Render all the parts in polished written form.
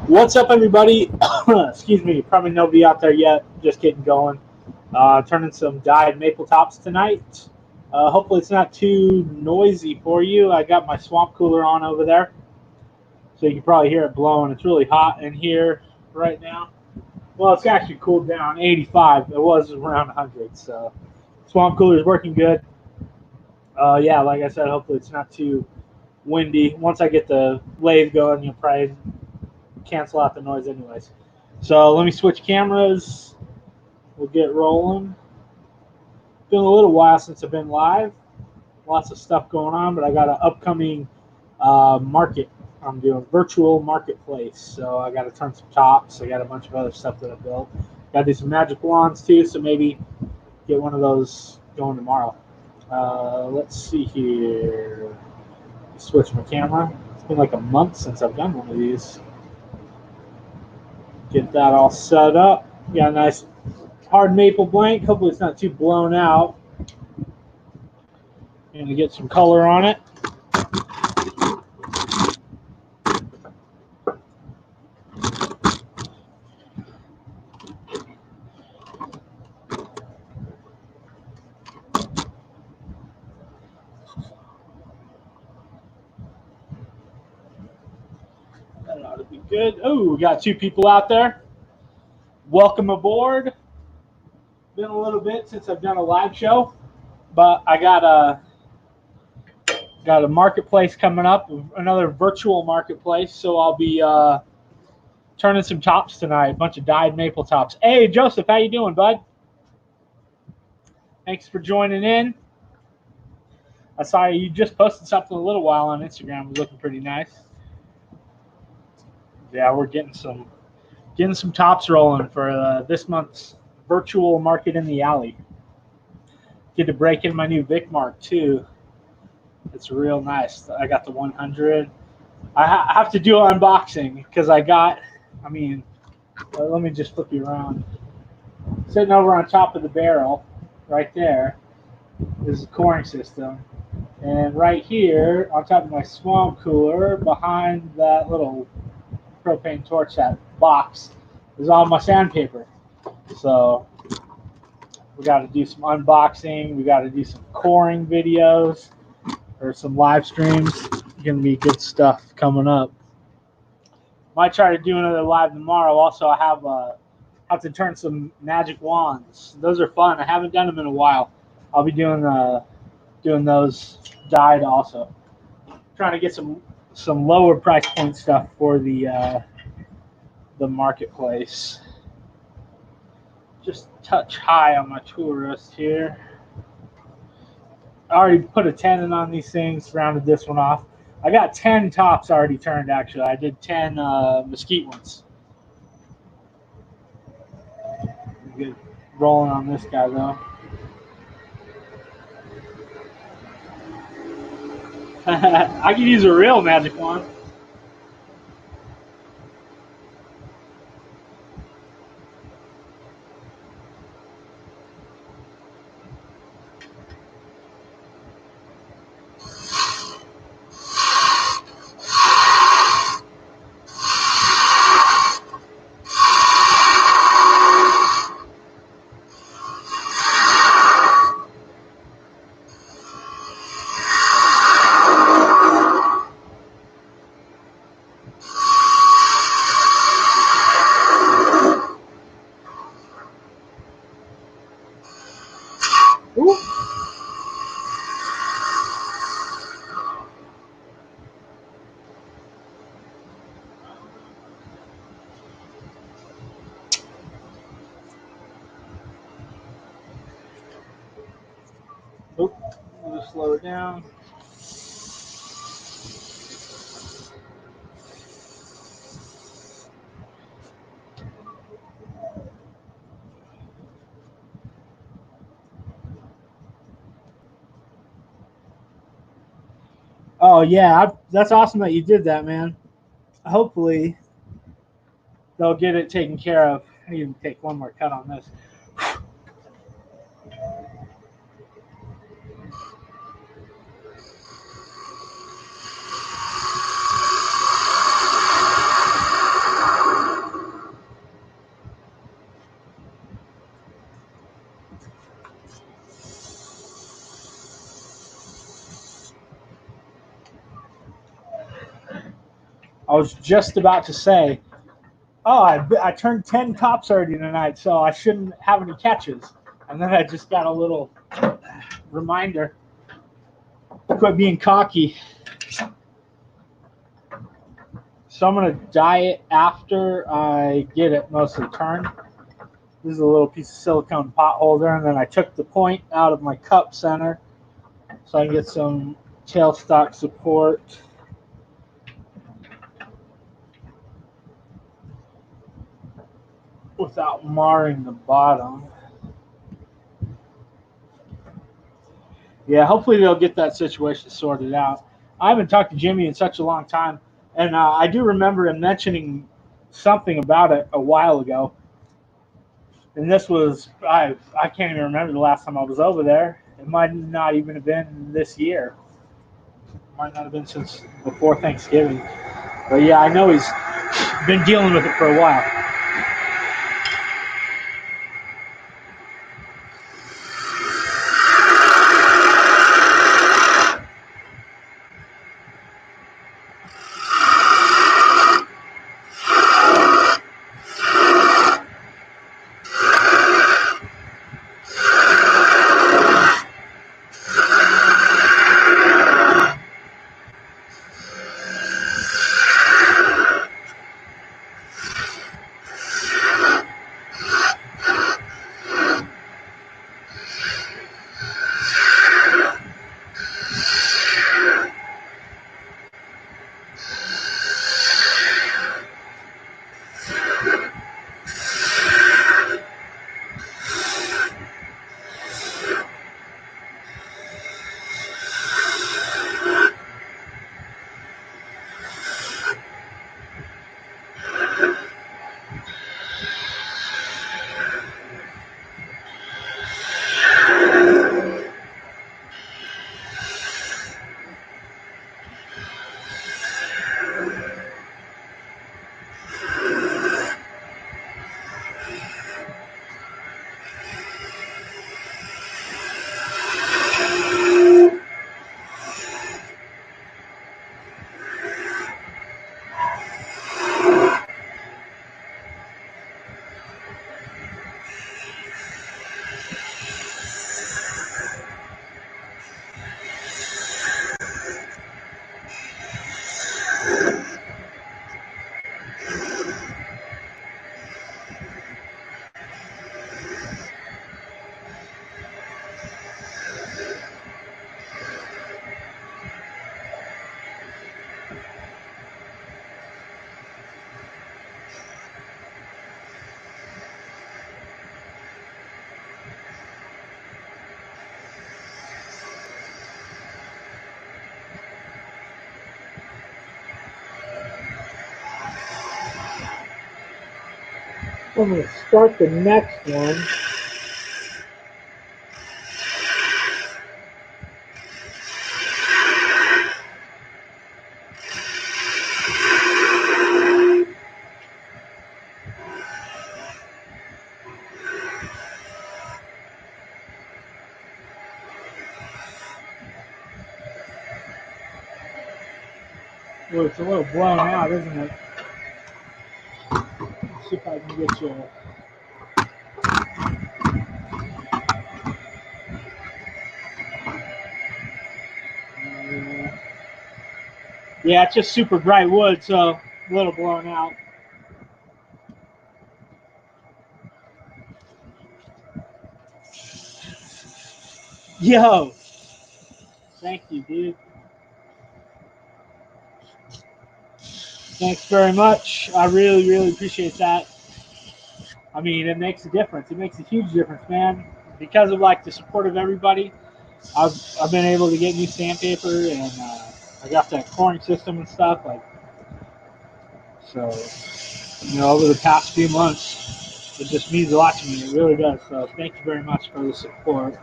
What's up, everybody? Excuse me, probably nobody out there yet. Just getting going. Turning some dyed maple tops tonight. Hopefully, it's not too noisy for you. I got my swamp cooler on over there, so you can probably hear it blowing. It's really hot in here right now. Well, it's actually cooled down 85. It was around 100, so swamp cooler is working good. Yeah, like I said, hopefully it's not too windy. Once I get the lathe going, you'll probably cancel out the noise anyways. So let me switch cameras. We'll get rolling. Been a little while since I've been live. Lots of stuff going on, but I got an upcoming market. I'm doing virtual marketplace. So I got to turn some tops. I got a bunch of other stuff that I built. Got to do some magic wands too, so maybe get one of those going tomorrow. Let's see here. Switch my camera. It's been like a month since I've done one of these. Get that all set up. Got a nice hard maple blank. Hopefully it's not too blown out. And to get some color on it. That ought to be good. Oh, we got two people out there. Welcome aboard. Been a little bit since I've done a live show, but I got a marketplace coming up, another virtual marketplace. So I'll be turning some tops tonight, a bunch of dyed maple tops. Hey, Joseph, how you doing, bud? Thanks for joining in. I saw you just posted something a little while on Instagram. It was looking pretty nice. Yeah, we're getting some tops rolling for this month's virtual market in the alley. Get to break in my new Vic Mark too. It's real nice. I got the 100. I have to do an unboxing because let me just flip you around. Sitting over on top of the barrel, right there, is the coring system. And right here, on top of my swamp cooler, behind that little propane torch, that box, is all my sandpaper. So we got to do some unboxing. We got to do some coring videos or some live streams. Going to be good stuff coming up. Might try to do another live tomorrow. Also, I have to turn some magic wands. Those are fun. I haven't done them in a while. I'll be doing those dyed also. Trying to get some lower price point stuff for the marketplace. Just touch high on my tourist here. I already put a tenon on these things, rounded this one off. I got 10 tops already turned, actually. I did 10 mesquite ones. Good rolling on this guy, though. I could use a real magic wand. Ooh. Oop. We'll just slow it down. Oh yeah, that's awesome that you did that, man. Hopefully they'll get it taken care of. I need to take one more cut on this. I was just about to say, oh, I turned 10 tops already tonight, so I shouldn't have any catches. And then I just got a little reminder. Quit being cocky. So I'm going to dye it after I get it most of the turn. This is a little piece of silicone pot holder, and then I took the point out of my cup center so I can get some tailstock support. Without marring the bottom. Yeah, hopefully they'll get that situation sorted out. I haven't talked to Jimmy in such a long time, and I do remember him mentioning something about it a while ago. And this was, I can't even remember the last time I was over there. It might not even have been this year. It might not have been since before Thanksgiving. But yeah, I know he's been dealing with it for a while. I'm going to start the next one. Well, it's a little blown out, isn't it? Let's see if I can get you. Yeah, it's just super bright wood, so a little blown out. Yo, thank you, dude. Thanks very much. I really, really appreciate that. I mean, it makes a difference. It makes a huge difference, man. Because of like the support of everybody, I've been able to get new sandpaper, and I got that coring system and stuff. Like, so, over the past few months, it just means a lot to me. It really does. So, thank you very much for the support.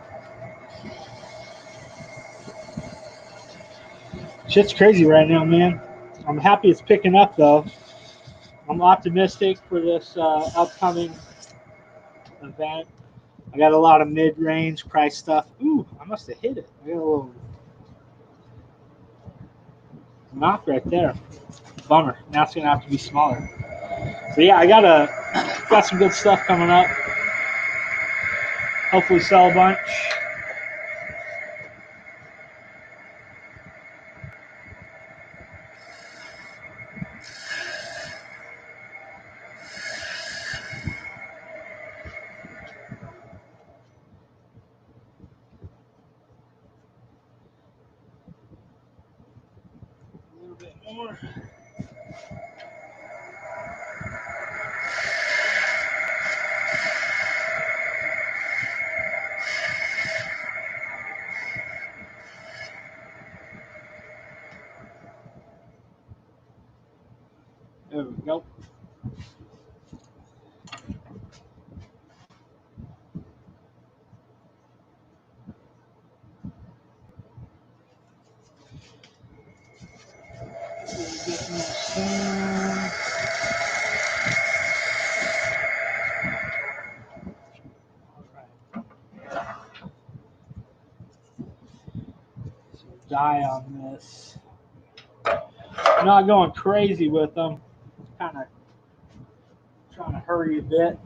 Shit's crazy right now, man. I'm happy it's picking up, though. I'm optimistic for this upcoming event. I got a lot of mid-range price stuff. Ooh, I must have hit it. I got a little knock right there. Bummer. Now it's gonna have to be smaller. So yeah, I got some good stuff coming up. Hopefully sell a bunch. A little bit more. There we go. Dye on this. I'm not going crazy with them. Kind of trying to hurry a bit.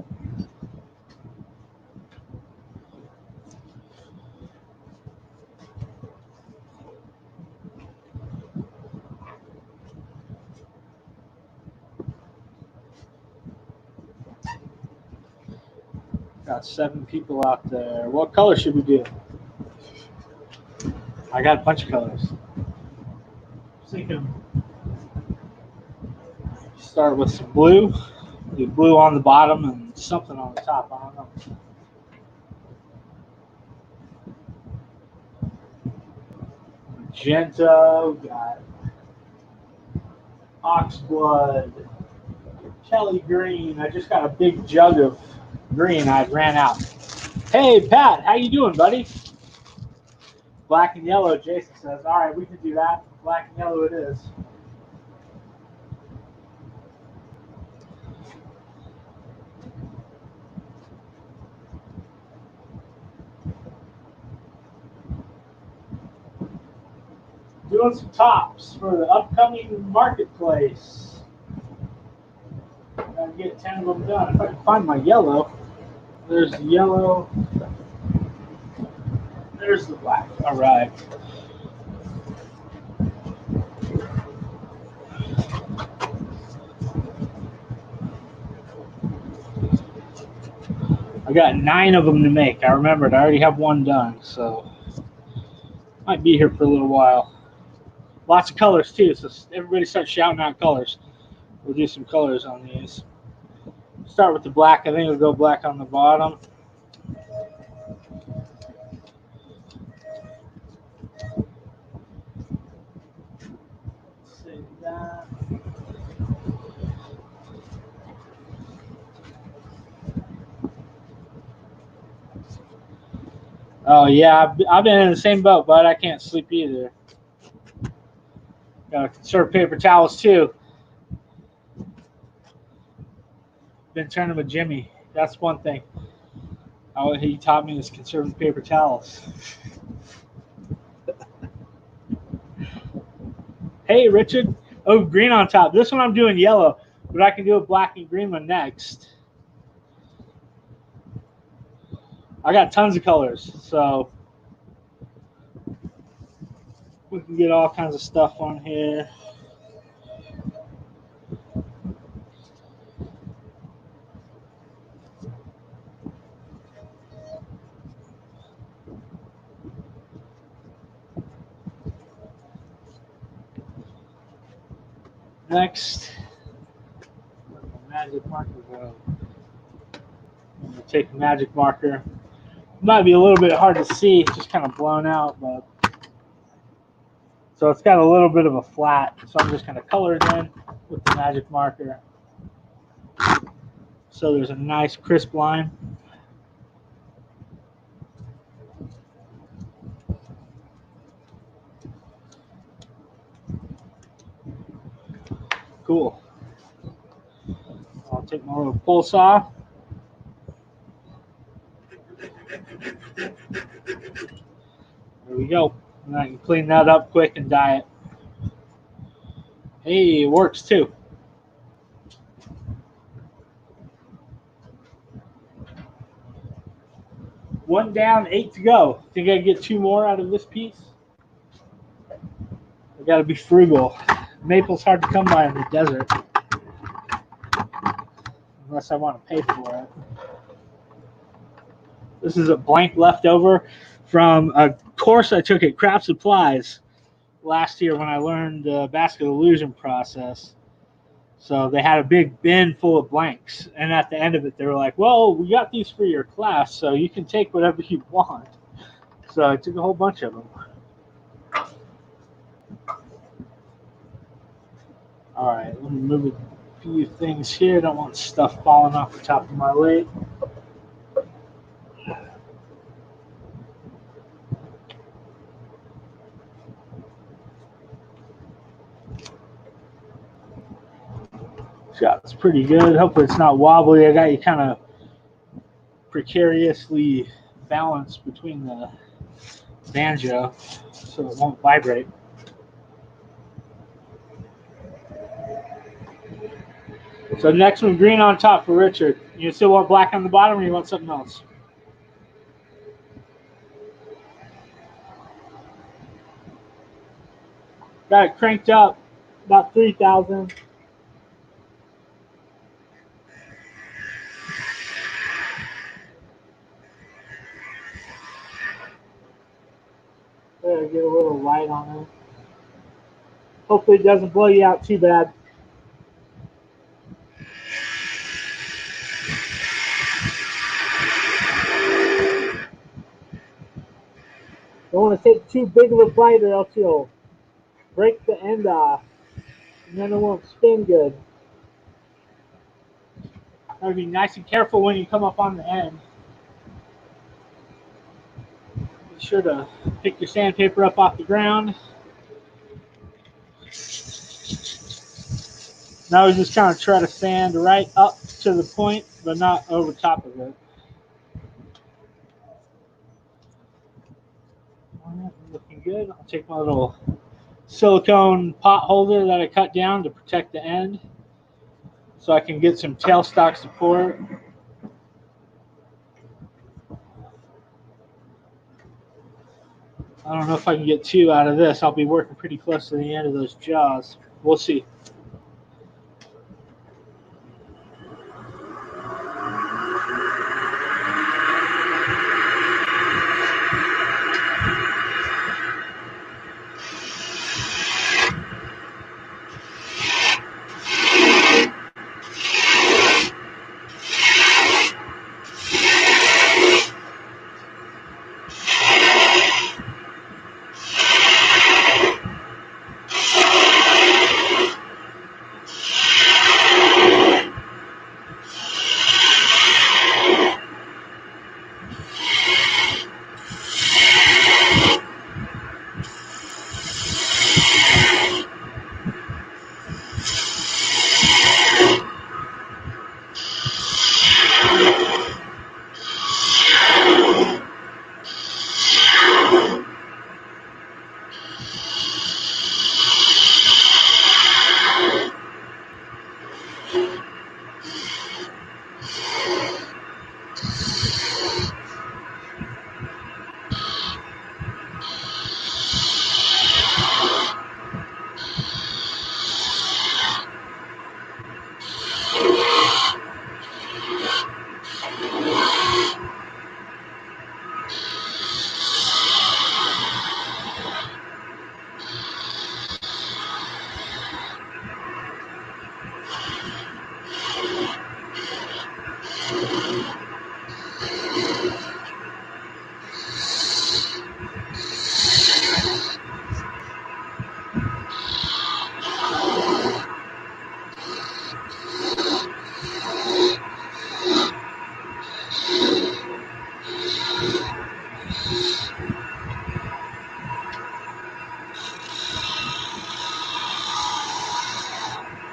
Got 7 people out there. What color should we do? I got a bunch of colors. Thinking start with some blue. Do blue on the bottom and something on the top. I don't know. Magenta. We got oxblood. Kelly green. I just got a big jug of green. I ran out. Hey Pat, how you doing, buddy? Black and yellow. Jason says. All right, we can do that. Black and yellow it is. Doing some tops for the upcoming marketplace. Gotta get 10 of them done. If I can find my yellow. There's the yellow. There's the black. All right. I got 9 of them to make. I remembered. I already have 1 done, so might be here for a little while. Lots of colors too, so everybody start shouting out colors. We'll do some colors on these. Start with the black. I think we'll go black on the bottom. Save that. Oh yeah, I've been in the same boat, but I can't sleep either. Gotta conserve paper towels too. Been turning with Jimmy. That's one thing. Oh, he taught me is conserving paper towels. Hey Richard. Oh, green on top. This one I'm doing yellow, but I can do a black and green one next. I got tons of colors, so we can get all kinds of stuff on here. Next, magic marker. I'm gonna take a magic marker. Might be a little bit hard to see, it's just kind of blown out, but so it's got a little bit of a flat. So I'm just gonna color it in with the magic marker. So there's a nice crisp line. Cool. I'll take my little pull saw. There we go. And I can clean that up quick and dye it. Hey, it works too. One down, 8 to go. Think I can get 2 more out of this piece? I gotta be frugal. Maple's hard to come by in the desert. Unless I want to pay for it. This is a blank leftover from a course I took at Craft Supplies last year when I learned the basket illusion process. So they had a big bin full of blanks. And at the end of it, they were like, well, we got these for your class, so you can take whatever you want. So I took a whole bunch of them. All right, let me move a few things here. I don't want stuff falling off the top of my lathe. Shot's pretty good. Hopefully it's not wobbly. I got you kind of precariously balanced between the banjo so it won't vibrate. So next one, green on top for Richard. You still want black on the bottom or you want something else? Got it cranked up about 3,000. There, get a little light on it. Hopefully it doesn't blow you out too bad. Don't want to take too big of a bite or else you'll break the end off and then it won't spin good. Gotta be nice and careful when you come up on the end. Be sure to pick your sandpaper up off the ground. Now we just kind of try to sand right up to the point, but not over top of it. Looking good. I'll take my little silicone pot holder that I cut down to protect the end so I can get some tailstock support. I don't know if I can get 2 out of this. I'll be working pretty close to the end of those jaws. We'll see.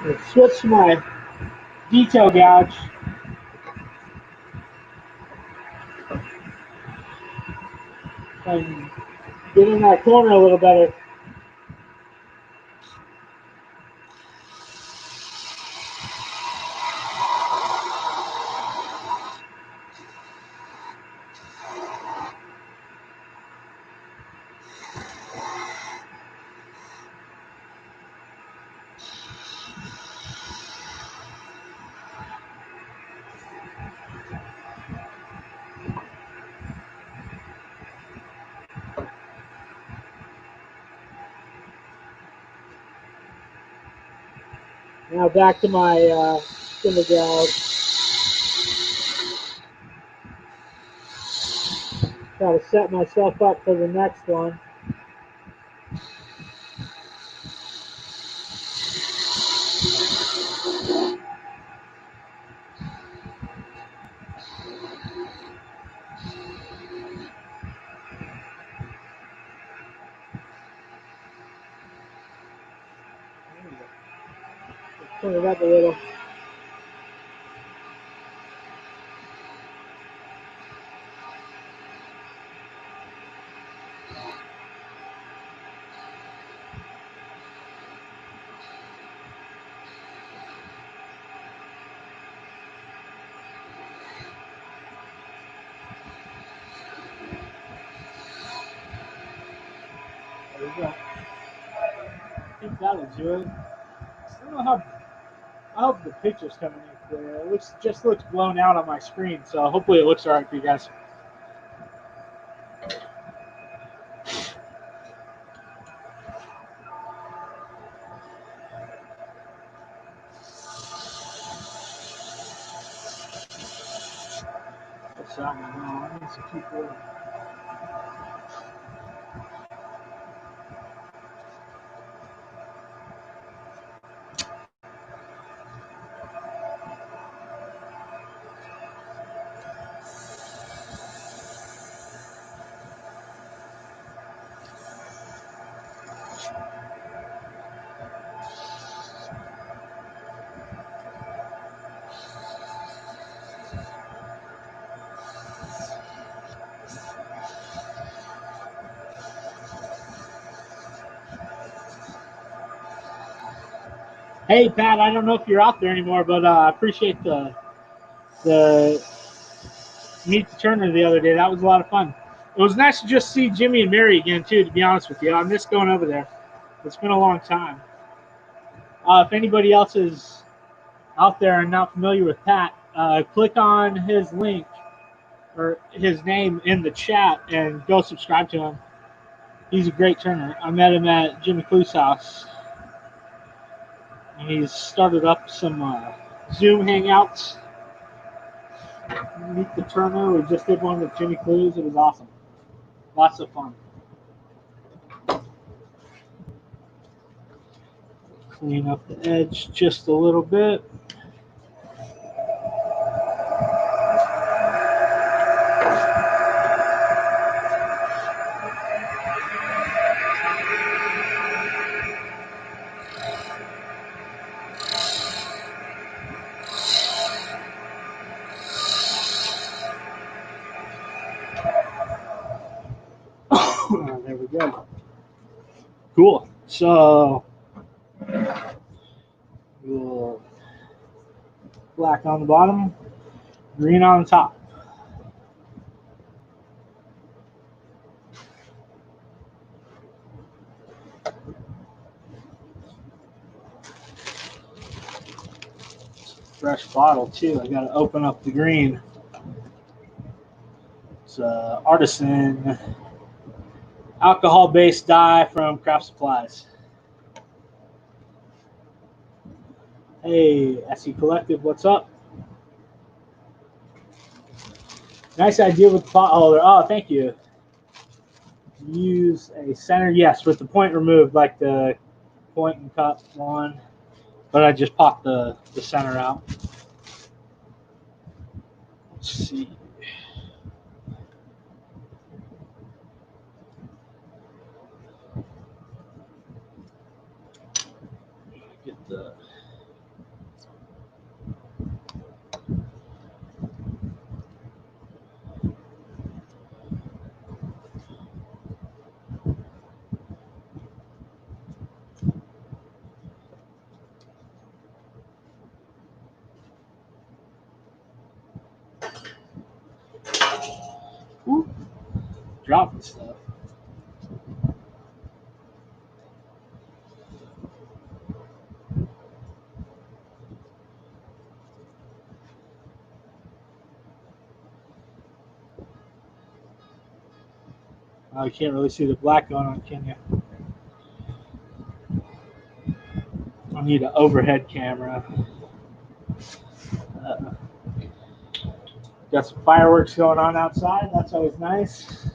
Let's switch to my detail gouge. And get in that corner a little better. Now back to my spindle gals. Try to set myself up for the next one. Turn it up a little. There we go. I think that'll do it. I don't know how. I hope the picture's coming in clear. It just looks blown out on my screen, so hopefully it looks all right for you guys. What's that one? No, I need some people. Hey Pat, I don't know if you're out there anymore, but I appreciate the meet the Turner the other day. That was a lot of fun. It was nice to just see Jimmy and Mary again too. To be honest with you, I miss going over there. It's been a long time. If anybody else is out there and not familiar with Pat, click on his link or his name in the chat and go subscribe to him. He's a great turner. I met him at Jimmy Clue's house. And he's started up some Zoom hangouts. Meet the Turner. We just did one with Jimmy Clues. It was awesome. Lots of fun. Clean up the edge just a little bit. There we go. Cool. So, black on the bottom, green on the top. Fresh bottle too. I got to open up the green. It's Artisan alcohol-based dye from Craft Supplies. Hey, SE Collective, what's up? Nice idea with the pot holder. Oh, thank you. Use a center, yes, with the point removed, like the point and cup one. But I just popped the center out. Let's see. Get the dropping stuff. Oh, you can't really see the black going on, can you? I'm Need an overhead camera. Got some fireworks going on outside. That's always nice.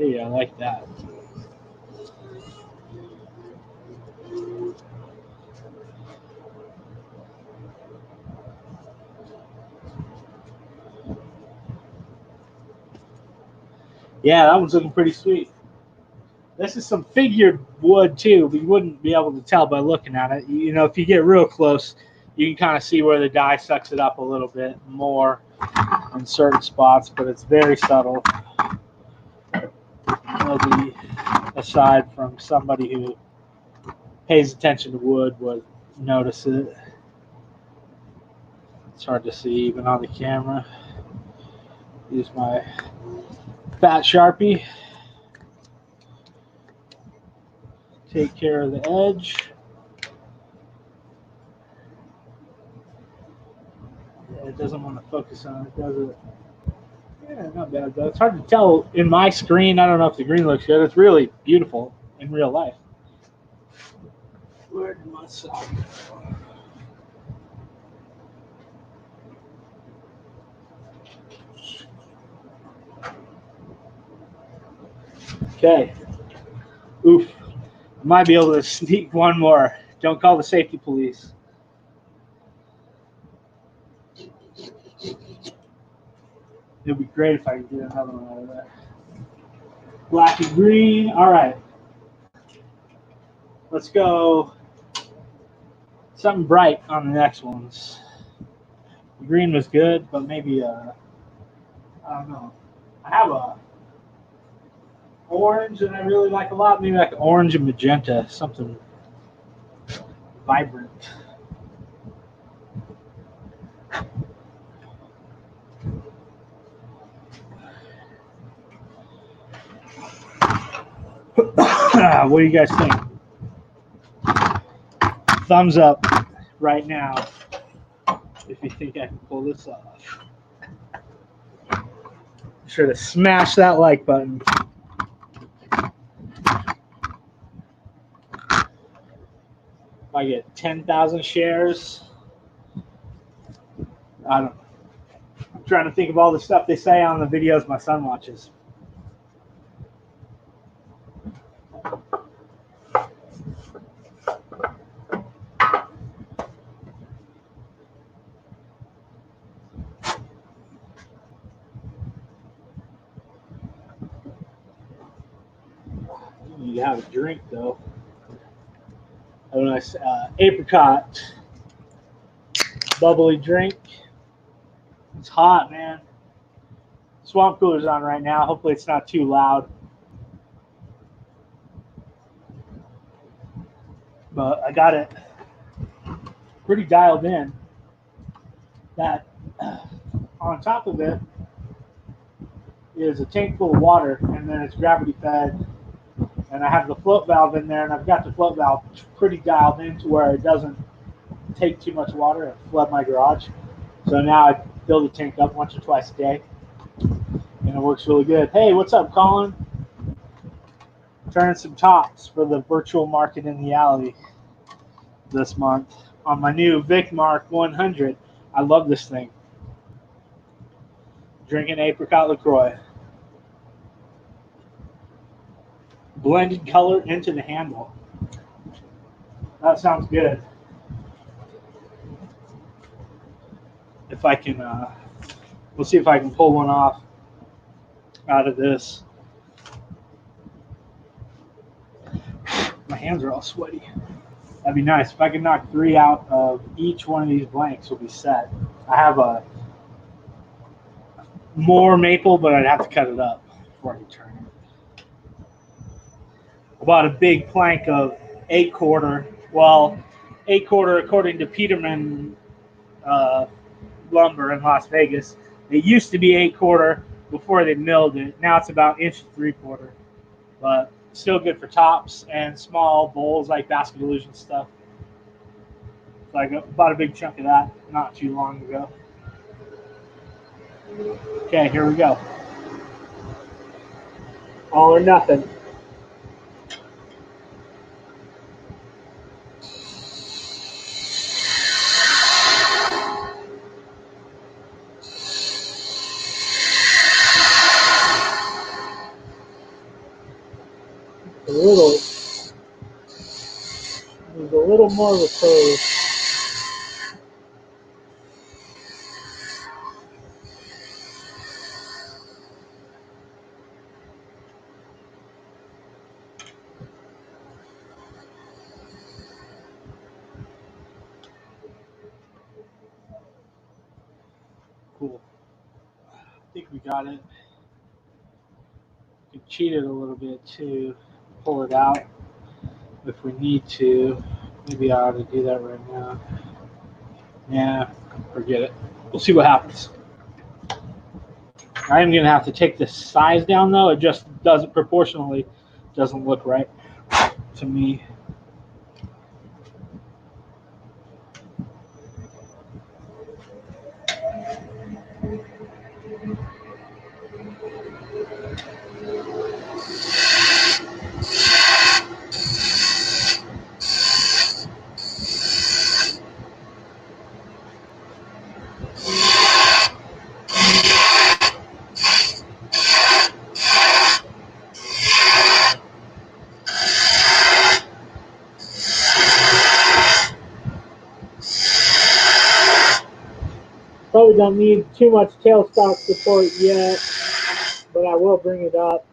Yeah, I like that. Yeah, that one's looking pretty sweet. This is some figured wood too, but you wouldn't be able to tell by looking at it. You know, if you get real close, you can kind of see where the dye sucks it up a little bit more in certain spots, but it's very subtle. Nobody, aside from somebody who pays attention to wood, would notice it. It's hard to see even on the camera. Use my fat Sharpie. Take care of the edge. Yeah, it doesn't want to focus on it, does it? Yeah, not bad though. It's hard to tell in my screen. I don't know if the green looks good. It's really beautiful in real life. Where did my sock go? Okay. Oof. I might be able to sneak one more. Don't call the safety police. It'd be great if I could get another one out of that. Black and green. All right. Let's go something bright on the next ones. The green was good, but maybe I don't know. I have a orange that I really like a lot. Maybe like orange and magenta, something vibrant. What do you guys think? Thumbs up right now if you think I can pull this off. Be sure to smash that like button. If I get 10,000 shares, I don't know. I'm trying to think of all the stuff they say on the videos my son watches. You have a drink though. A nice apricot bubbly drink. It's hot, man. Swamp cooler's on right now. Hopefully it's not too loud. But I got it pretty dialed in. That on top of it is a tank full of water, and then it's gravity fed. And I have the float valve in there, and I've got the float valve pretty dialed in to where it doesn't take too much water and flood my garage. So now I fill the tank up once or twice a day, and it works really good. Hey, what's up, Colin? Turning some tops for the virtual market in the alley this month on my new Vic Mark 100. I love this thing. Drinking apricot LaCroix. Blended color into the handle. That sounds good. If I can, we'll see if I can pull one off out of this. My hands are all sweaty. That'd be nice. If I could knock 3 out of each one of these blanks, we'll be set. I have a more maple, but I'd have to cut it up before I can turn it. I bought a big plank of 8/4. Well, 8-quarter according to Peterman uh, lumber in Las Vegas. It used to be 8-quarter before they milled it. Now it's about 1.75 inch, but still good for tops and small bowls like basket illusion stuff. So I bought a big chunk of that not too long ago. Okay, here we go. All or nothing. There's a little more of a curve. Cool. I think we got it. We can cheat it a little bit too. Pull it out if we need to. Maybe I ought to do that right now. Yeah, forget it. We'll see what happens. I am going to have to take the size down though. It just doesn't proportionally doesn't look right to me. Probably don't need too much tailstock support yet, but I will bring it up.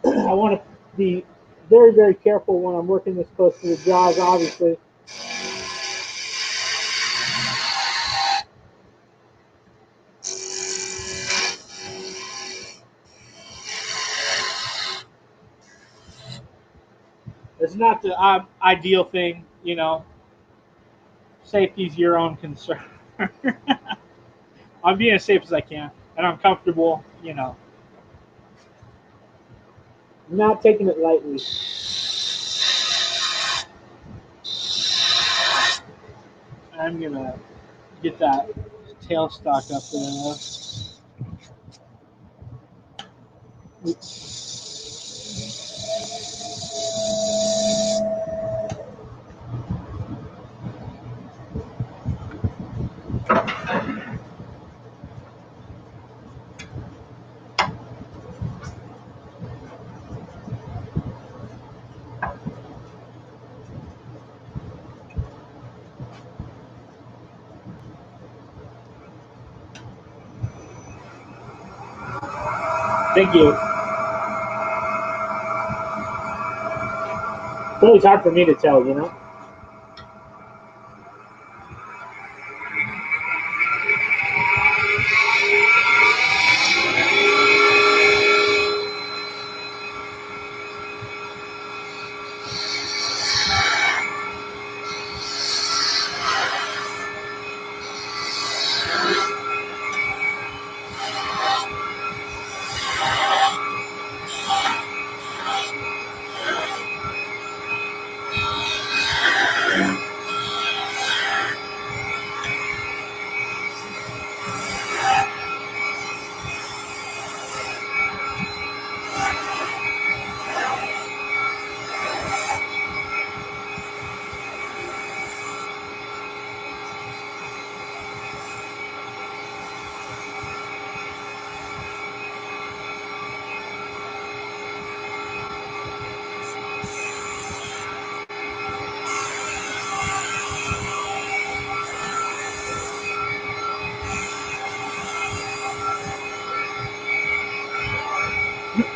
I want to be very, very careful when I'm working this close to the jaws, obviously. It's not the ideal thing, you know. Safety's your own concern. I'm being as safe as I can, and I'm comfortable, you know. I'm not taking it lightly. I'm going to get that tailstock up there. Thank you. It's always hard for me to tell, you know.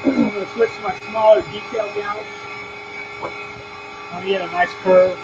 I'm going to switch to my smaller detail gouge. I'm going to get a nice curve.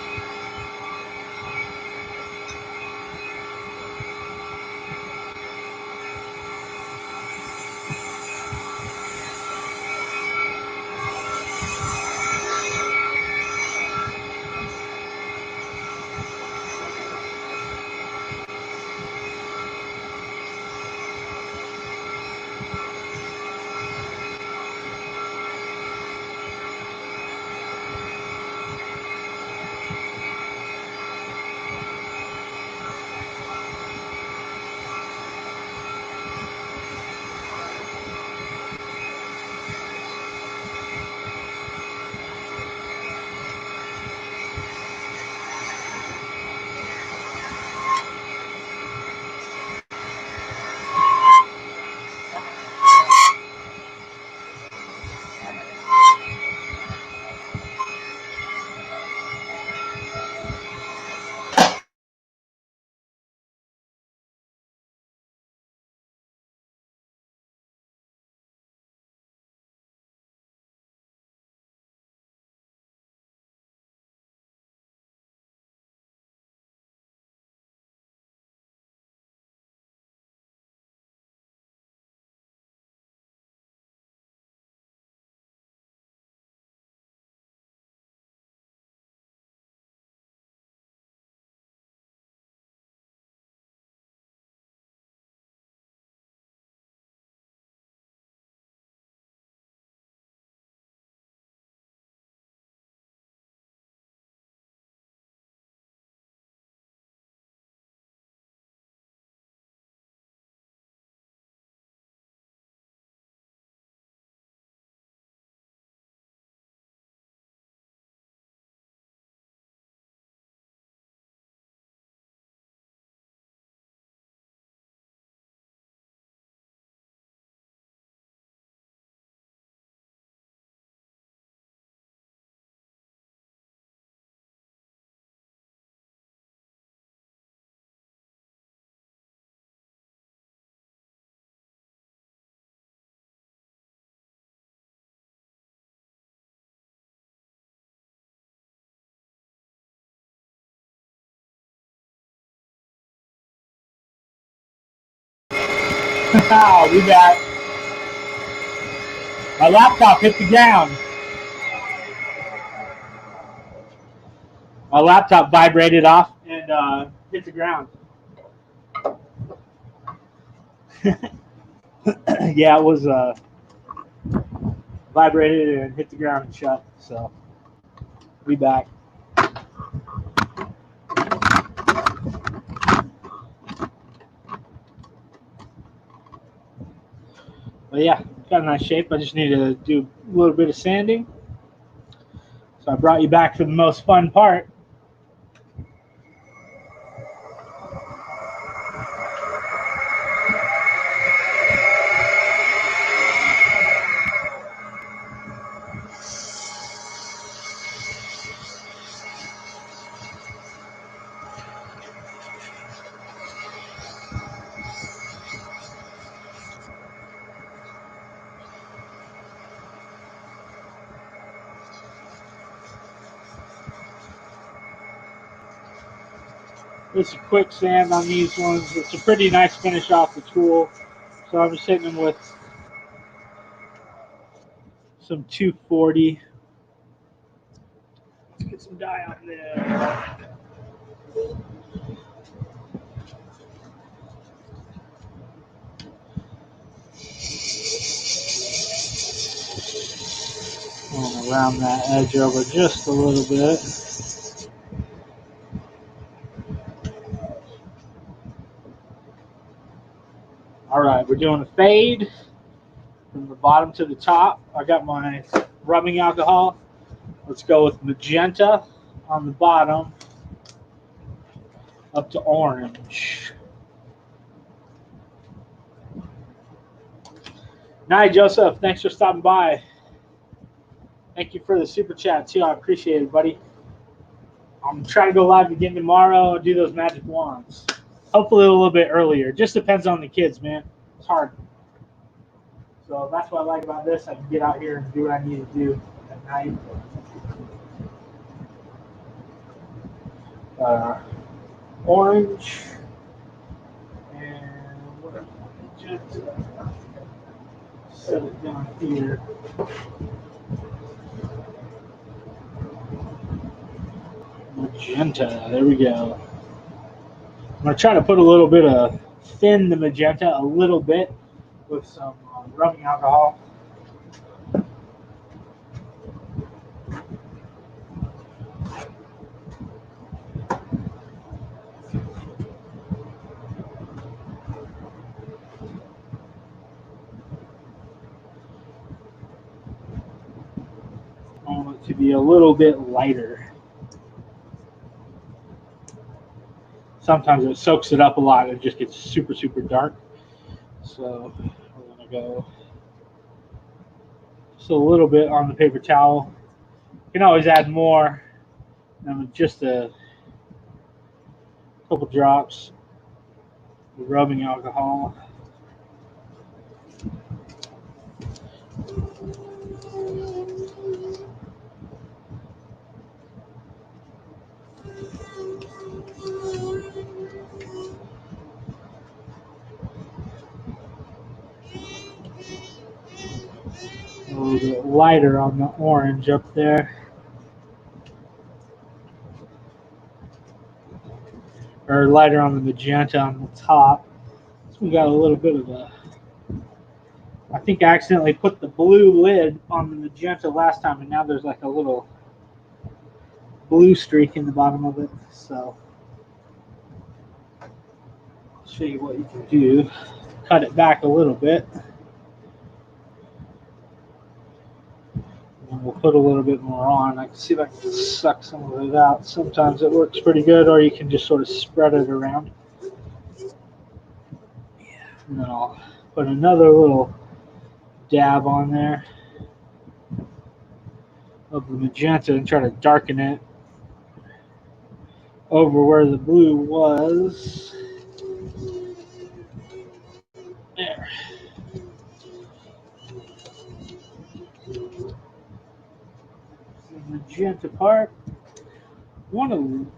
I'll be back. My laptop hit the ground. My laptop vibrated off and hit the ground. Yeah, it was vibrated and hit the ground and shut. So, be back. But yeah, got a nice shape. I just need to do a little bit of sanding. So I brought you back for the most fun part. Just a quick sand on these ones. It's a pretty nice finish off the tool. So I'm just hitting them with some 240. Let's get some dye on there. Going around that edge over just a little bit. All right, we're doing a fade from the bottom to the top. I got my rubbing alcohol. Let's go with magenta on the bottom up to orange. Night, Joseph. Thanks for stopping by. Thank you for the super chat, too. I appreciate it, buddy. I'm trying to go live again tomorrow and do those magic wands. Hopefully a little bit earlier. Just depends on the kids, man. It's hard. So that's what I like about this. I can get out here and do what I need to do at night. Orange. And what am I just set it down here. Magenta. There we go. I'm going to try to put a little bit of thin the magenta a little bit with some rubbing alcohol. I want it to be a little bit lighter. Sometimes it soaks it up a lot and it just gets super, super dark. So we're going to go just a little bit on the paper towel. You can always add more. And just a couple drops of rubbing alcohol. A little bit lighter on the orange up there. Or lighter on the magenta on the top. So we got a little bit of a... I think I accidentally put the blue lid on the magenta last time, and now there's like a little blue streak in the bottom of it. So I'll show you what you can do. Cut it back a little bit. And we'll put a little bit more on. I can see if I can suck some of it out. Sometimes it works pretty good, or you can just sort of spread it around. And then I'll put another little dab on there of the magenta and try to darken it over where the blue was. There. The magenta part. I want to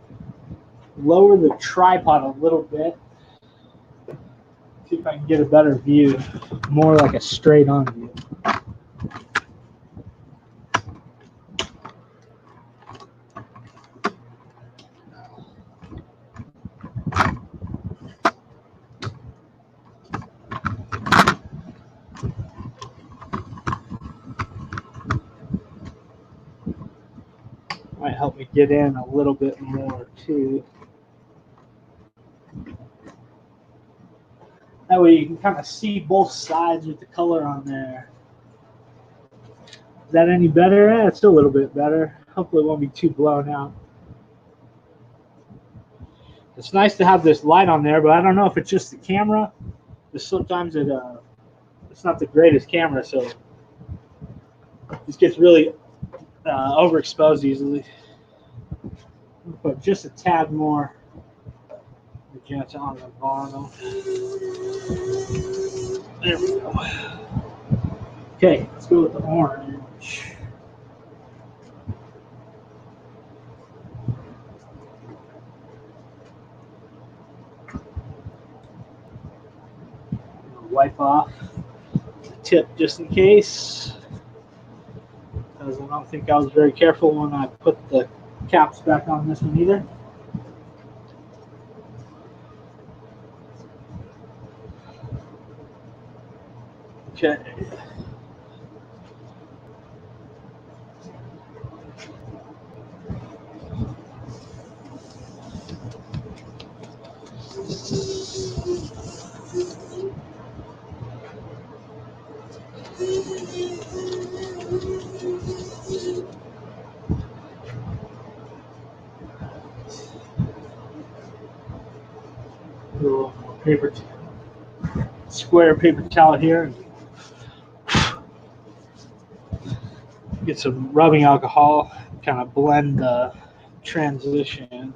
lower the tripod a little bit to if I can get a better view, more like a straight on view. Might help me get in a little bit more too. That way you can kind of see both sides with the color on there. Is that any better? It's still a little bit better. Hopefully it won't be too blown out. It's nice to have this light on there, but I don't know if it's just the camera. Just sometimes it's not the greatest camera, so this gets really overexposed easily. Put just a tad more magenta on the bottom. There we go. Okay, let's go with the orange. Wipe off the tip just in case, because I don't think I was very careful when I put the caps back on this one either. Okay. Little paper, square paper towel here. Get some rubbing alcohol, kind of blend the transition.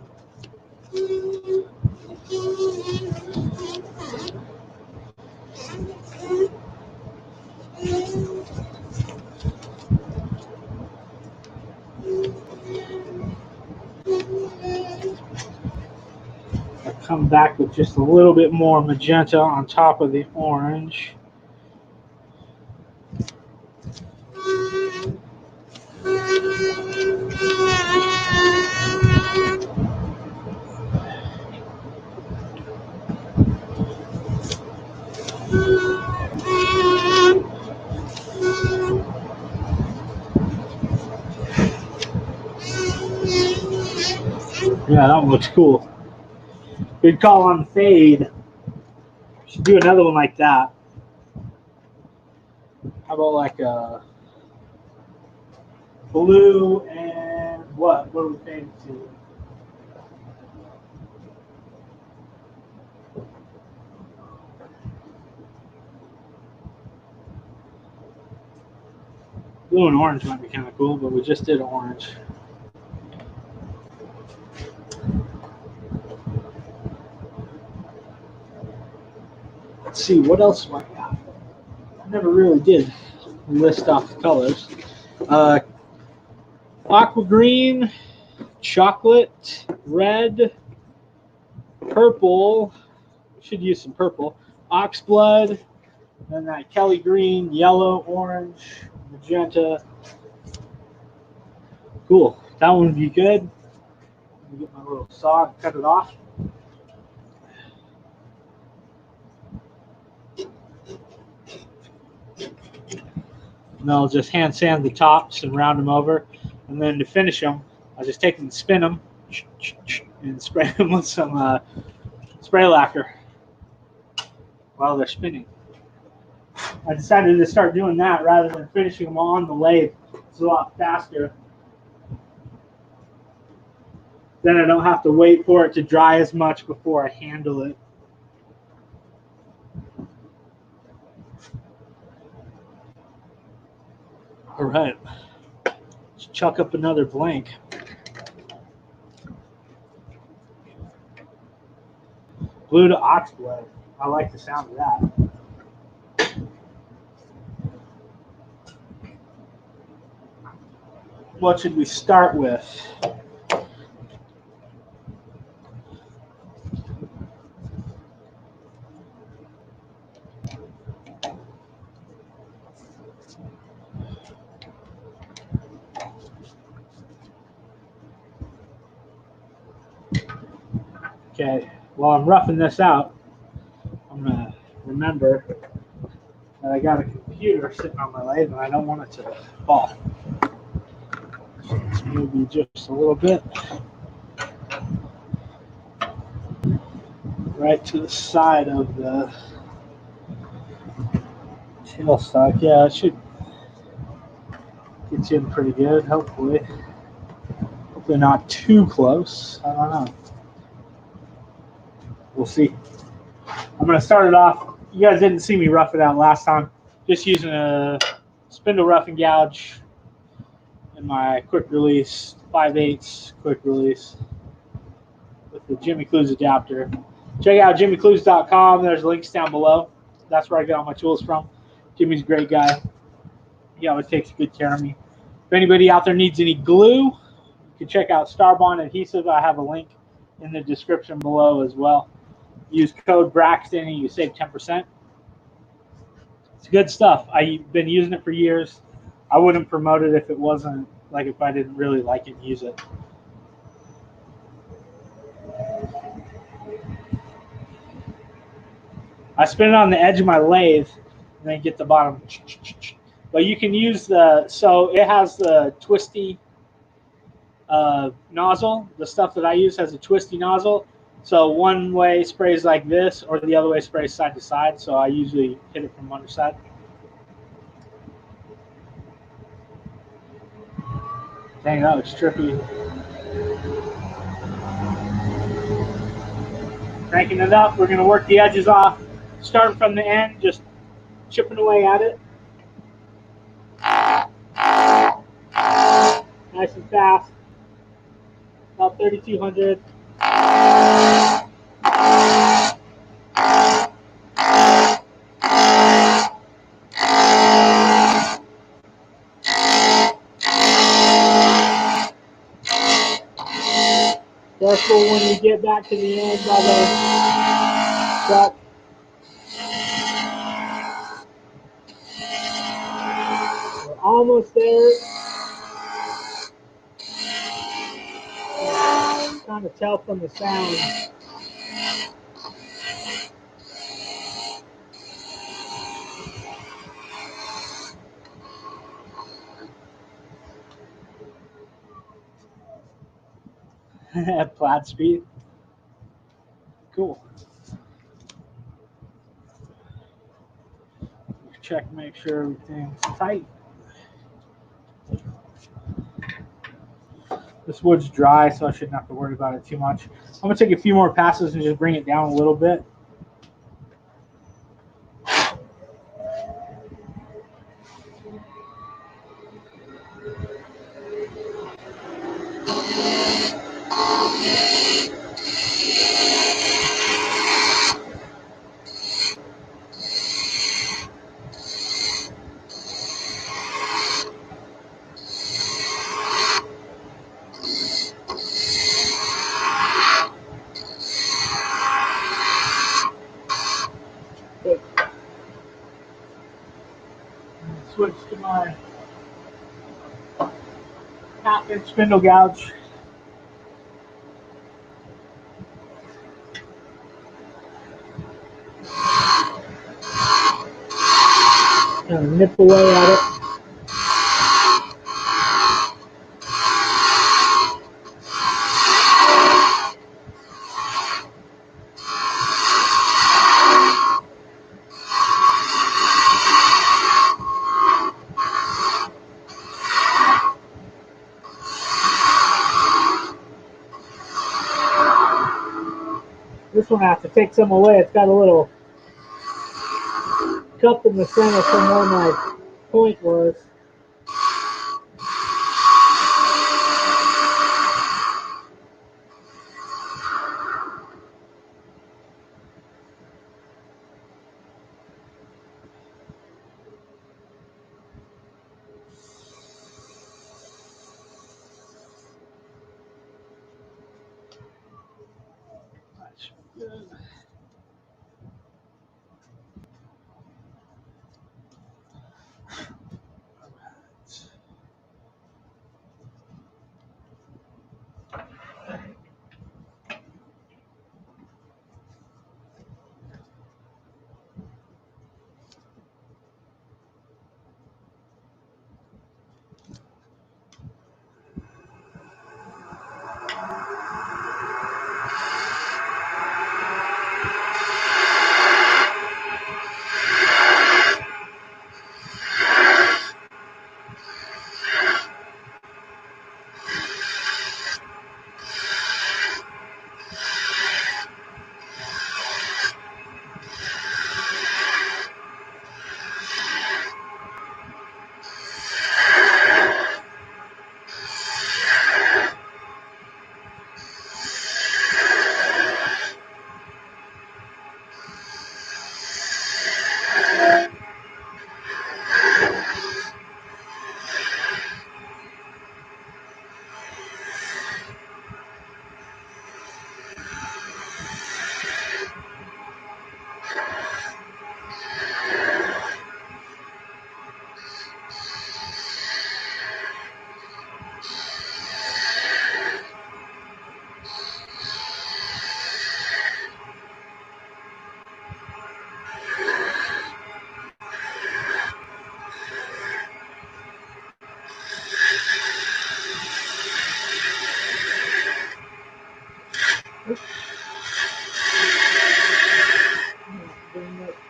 I'll come back with just a little bit more magenta on top of the orange. Yeah, that one looks cool. Good call on fade. Should do another one like that. How about like a blue and what? What are we fading to? Blue and orange might be kind of cool, but we just did orange. Let's see, what else do I got? I never really did list off the colors. Aqua green, chocolate, red, purple. Should use some purple. Oxblood, then that Kelly green, yellow, orange, magenta. Cool. That one would be good. Let me get my little saw and cut it off. And I'll just hand sand the tops and round them over. And then to finish them, I'll just take them and spin them and spray them with some spray lacquer while they're spinning. I decided to start doing that rather than finishing them on the lathe. It's a lot faster. Then I don't have to wait for it to dry as much before I handle it. All right, let's chuck up another blank. Blue to oxblood. I like the sound of that. What should we start with? Okay, while I'm roughing this out, I'm going to remember that I got a computer sitting on my lathe and I don't want it to fall. So it's maybe just a little bit right to the side of the tailstock. Yeah, it should get you in pretty good, hopefully. Hopefully not too close. I don't know. We'll see. I'm going to start it off. You guys didn't see me rough it out last time. Just using a spindle rough and gouge in my quick release, 5/8 quick release with the Jimmy Clues adapter. Check out jimmyclues.com. There's links down below. That's where I get all my tools from. Jimmy's a great guy. He always takes good care of me. If anybody out there needs any glue, you can check out Starbond Adhesive. I have a link in the description below as well. Use code Braxton and you save 10%. It's good stuff. I've been using it for years. I wouldn't promote it if it wasn't, like, if I didn't really like it and use it. I spin it on the edge of my lathe and then get the bottom. But you can use so it has the twisty nozzle. The stuff that I use has a twisty nozzle. So one way sprays like this, or the other way sprays side to side. So I usually hit it from underside. Dang, that looks trippy. Cranking it up, we're going to work the edges off, starting from the end, just chipping away at it. Nice and fast. About 3,200. Careful when you get back to the end by the truck. We're almost there. Kind of tell from the sound. At flat speed. Cool. Check, make sure everything's tight. This wood's dry, so I shouldn't have to worry about it too much. I'm going to take a few more passes and just bring it down a little bit. Switch to my 1/2-inch spindle gouge. Kind of nip away at it. This one I have to take some away. It's got a little cup in the center from where my point was. That's good.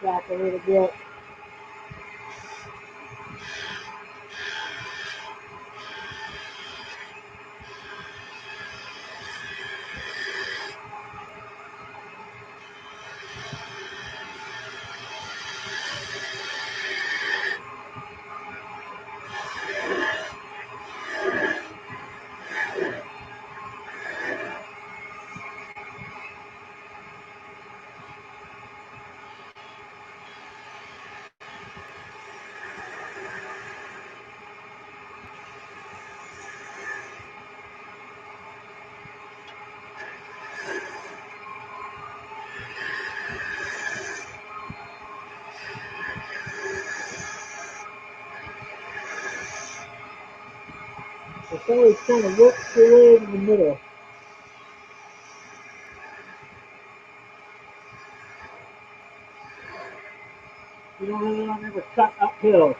back a little bit. It's always kind of works their way in the middle. You don't really want to ever cut uphill.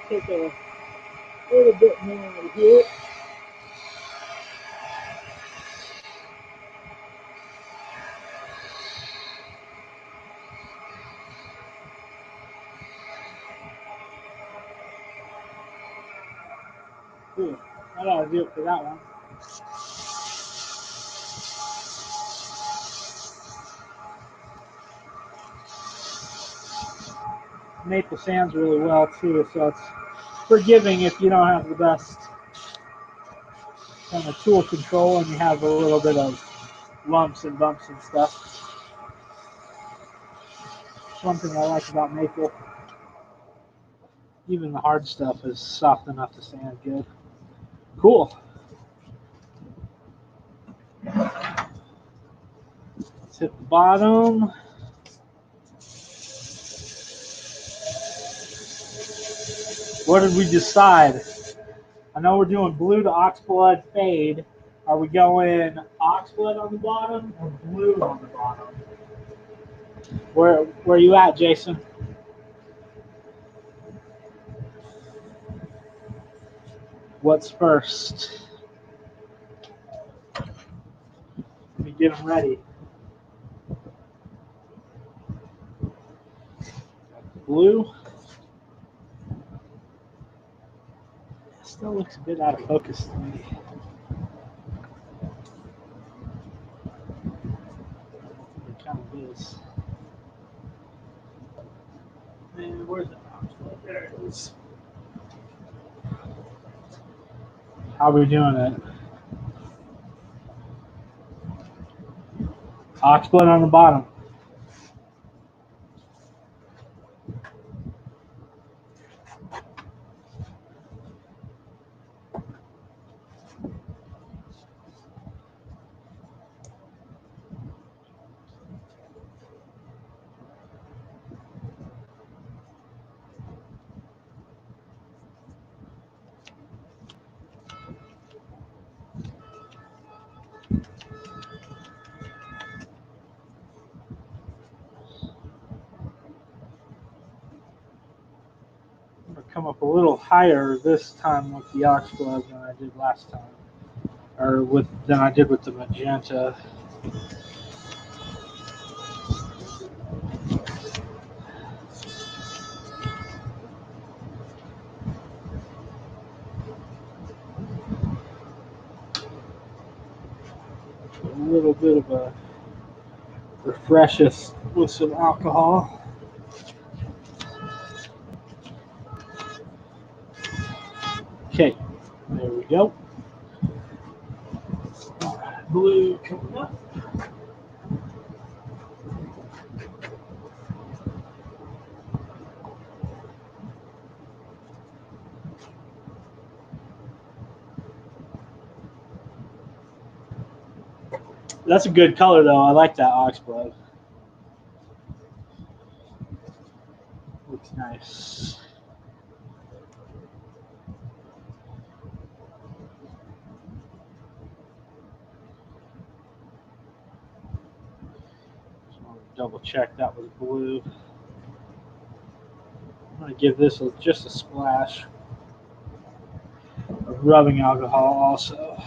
Take a little bit more out of here. Cool. That ought to do it for that one. Maple sands really well too, so it's forgiving if you don't have the best kind of tool control and you have a little bit of lumps and bumps and stuff. One thing I like about maple, even the hard stuff is soft enough to sand good. Cool. Let's hit the bottom. What did we decide? I know we're doing blue to oxblood fade. Are we going oxblood on the bottom or blue on the bottom? Where are you at, Jason? What's first? Let me get them ready. Blue. Still looks a bit out of focus to me. It kind of is. Man, where's the oxblood? There it is. How are we doing it? Oxblood on the bottom. I'm going to come up a little higher this time with the oxblood than I did last time. Or than I did with the magenta. A little bit of a refresh us with some alcohol. Okay, there we go. Blue coming up. That's a good color though. I like that oxblood. Looks nice. Just want to double check that was blue. I'm going to give this just a splash of rubbing alcohol also.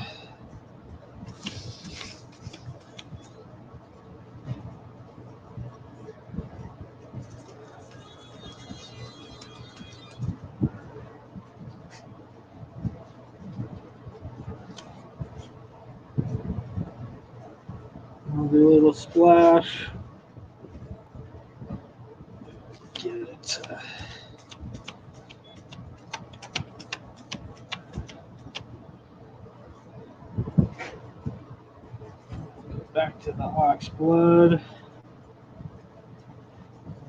I'll do a little splash. Get it. Back to the ox blood. A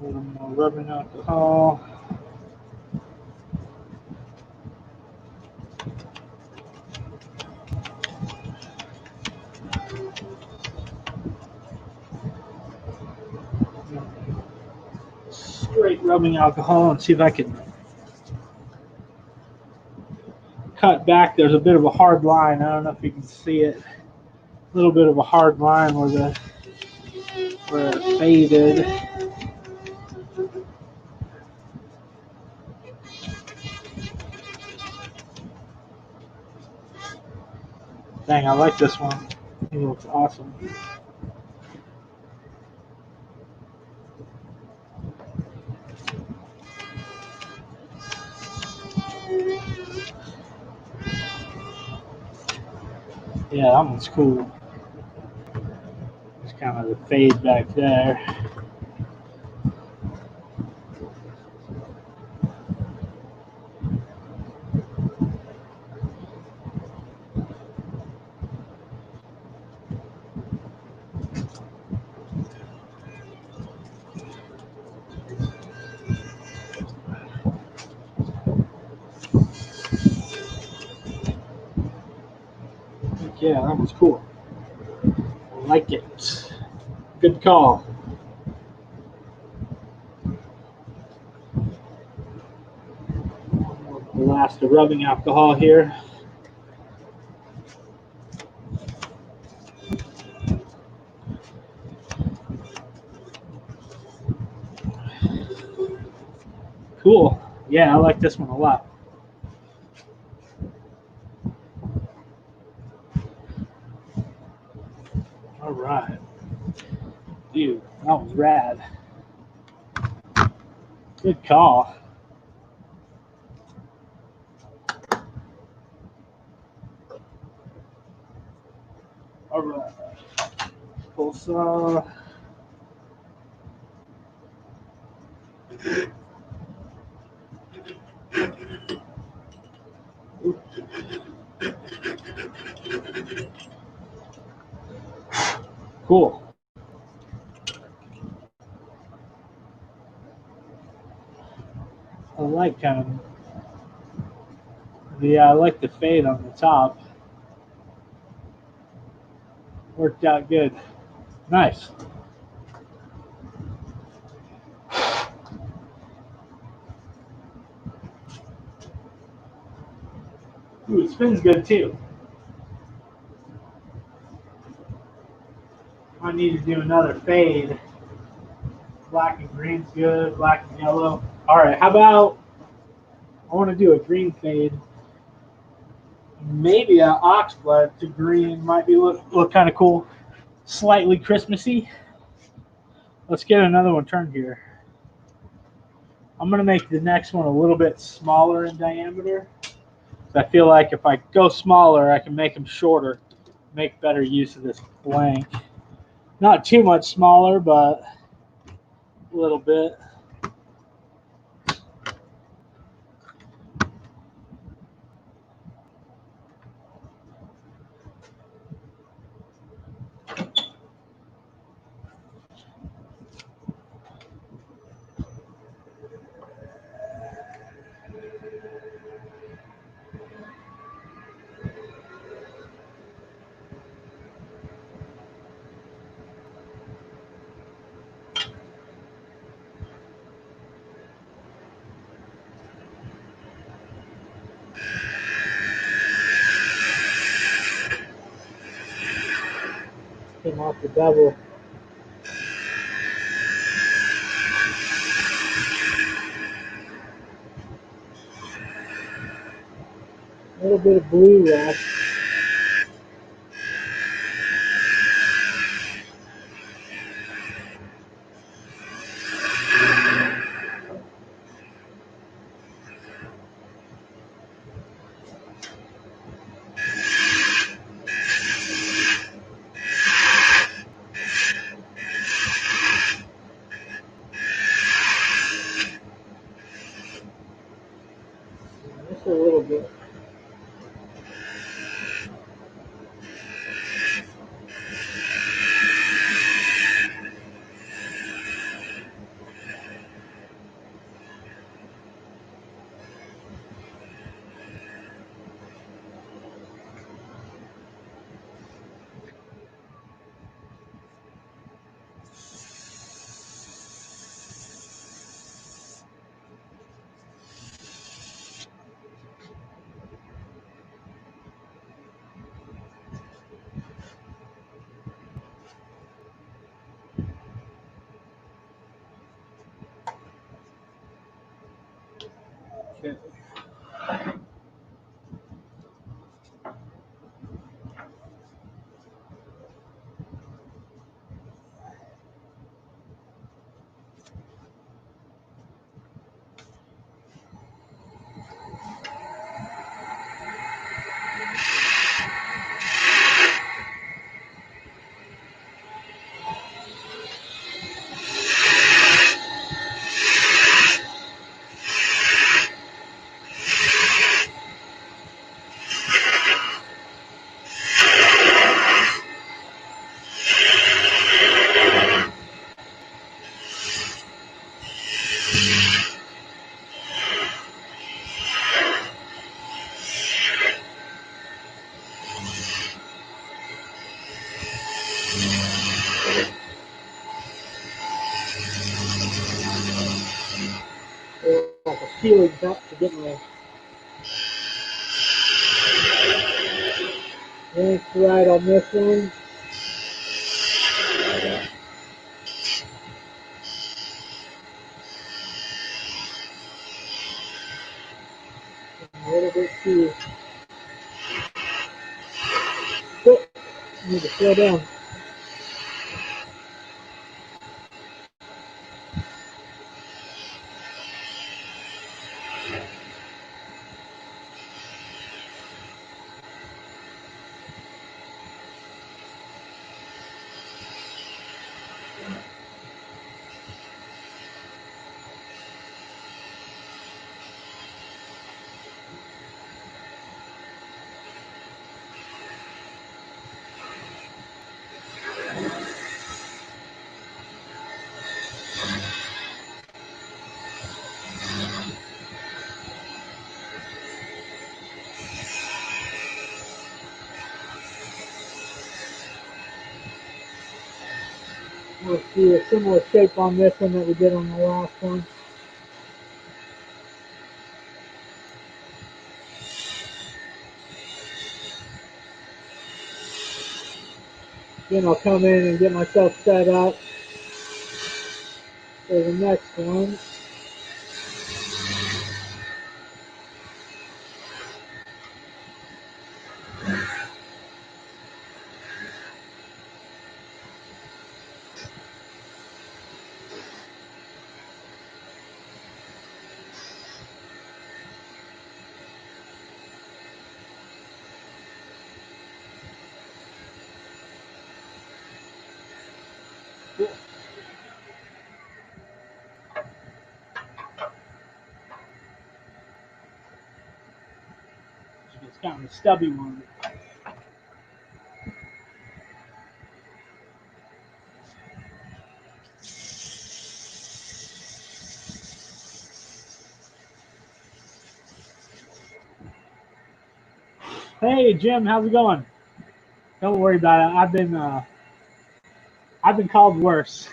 little more rubbing alcohol. Straight rubbing alcohol and see if I can cut back. There's a bit of a hard line. I don't know if you can see it. A little bit of a hard line where it faded. Dang, I like this one. It looks awesome. Yeah, that one's cool. It's kind of the fade back there. Yeah, that was cool. I like it. Good call. Blast of rubbing alcohol here. Cool. Yeah, I like this one a lot. All right. Dude, that was rad. Good call. All right. Full saw. Cool. I like kind of. Yeah, I like the fade on the top. Worked out good. Nice. Ooh, it spins good too. I need to do another fade. Black and green's good. Black and yellow. All right, how about I want to do a green fade. Maybe an oxblood to green might be look kind of cool. Slightly Christmassy. Let's get another one turned here. I'm going to make the next one a little bit smaller in diameter. I feel like if I go smaller, I can make them shorter, make better use of this blank. Not too much smaller, but a little bit. came off the bevel. A little bit of blue left. Just a little bit. Okay. Like a peeling up to get my length right on this one. A little bit too. Oh, need to slow down. We'll see a similar shape on this one that we did on the last one. Then I'll come in and get myself set up for the next one. It's kind of a stubby one. Hey Jim, how's it going? Don't worry about it. I've been called worse.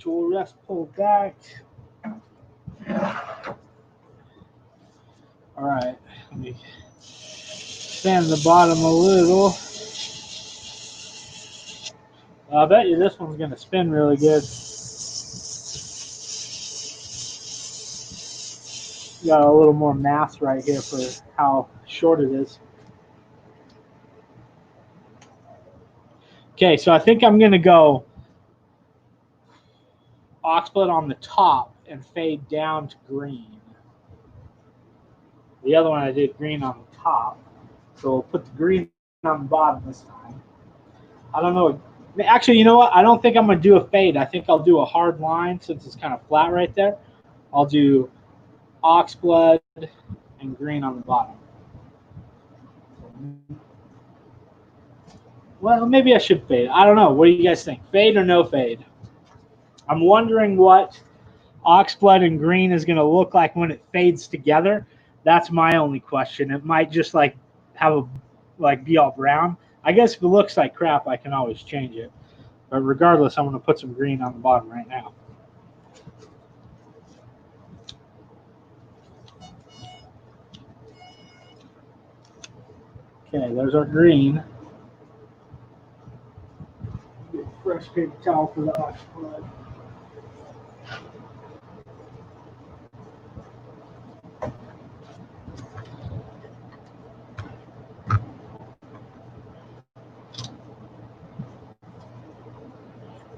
Tool rest pulled back. All right, let me sand the bottom a little. I bet you this one's going to spin really good. Got a little more mass right here for how short it is. Okay, so I think I'm going to go oxblood on the top and fade down to green. The other one I did green on the top. So we'll put the green on the bottom this time. I don't know. Actually, you know what? I don't think I'm going to do a fade. I think I'll do a hard line since it's kind of flat right there. I'll do oxblood and green on the bottom. Well, maybe I should fade. I don't know. What do you guys think? Fade or no fade? I'm wondering what oxblood and green is going to look like when it fades together. That's my only question. It might just like have a be all brown. I guess if it looks like crap, I can always change it. But regardless, I'm going to put some green on the bottom right now. Okay, there's our green. Get a fresh paper towel for the oxblood.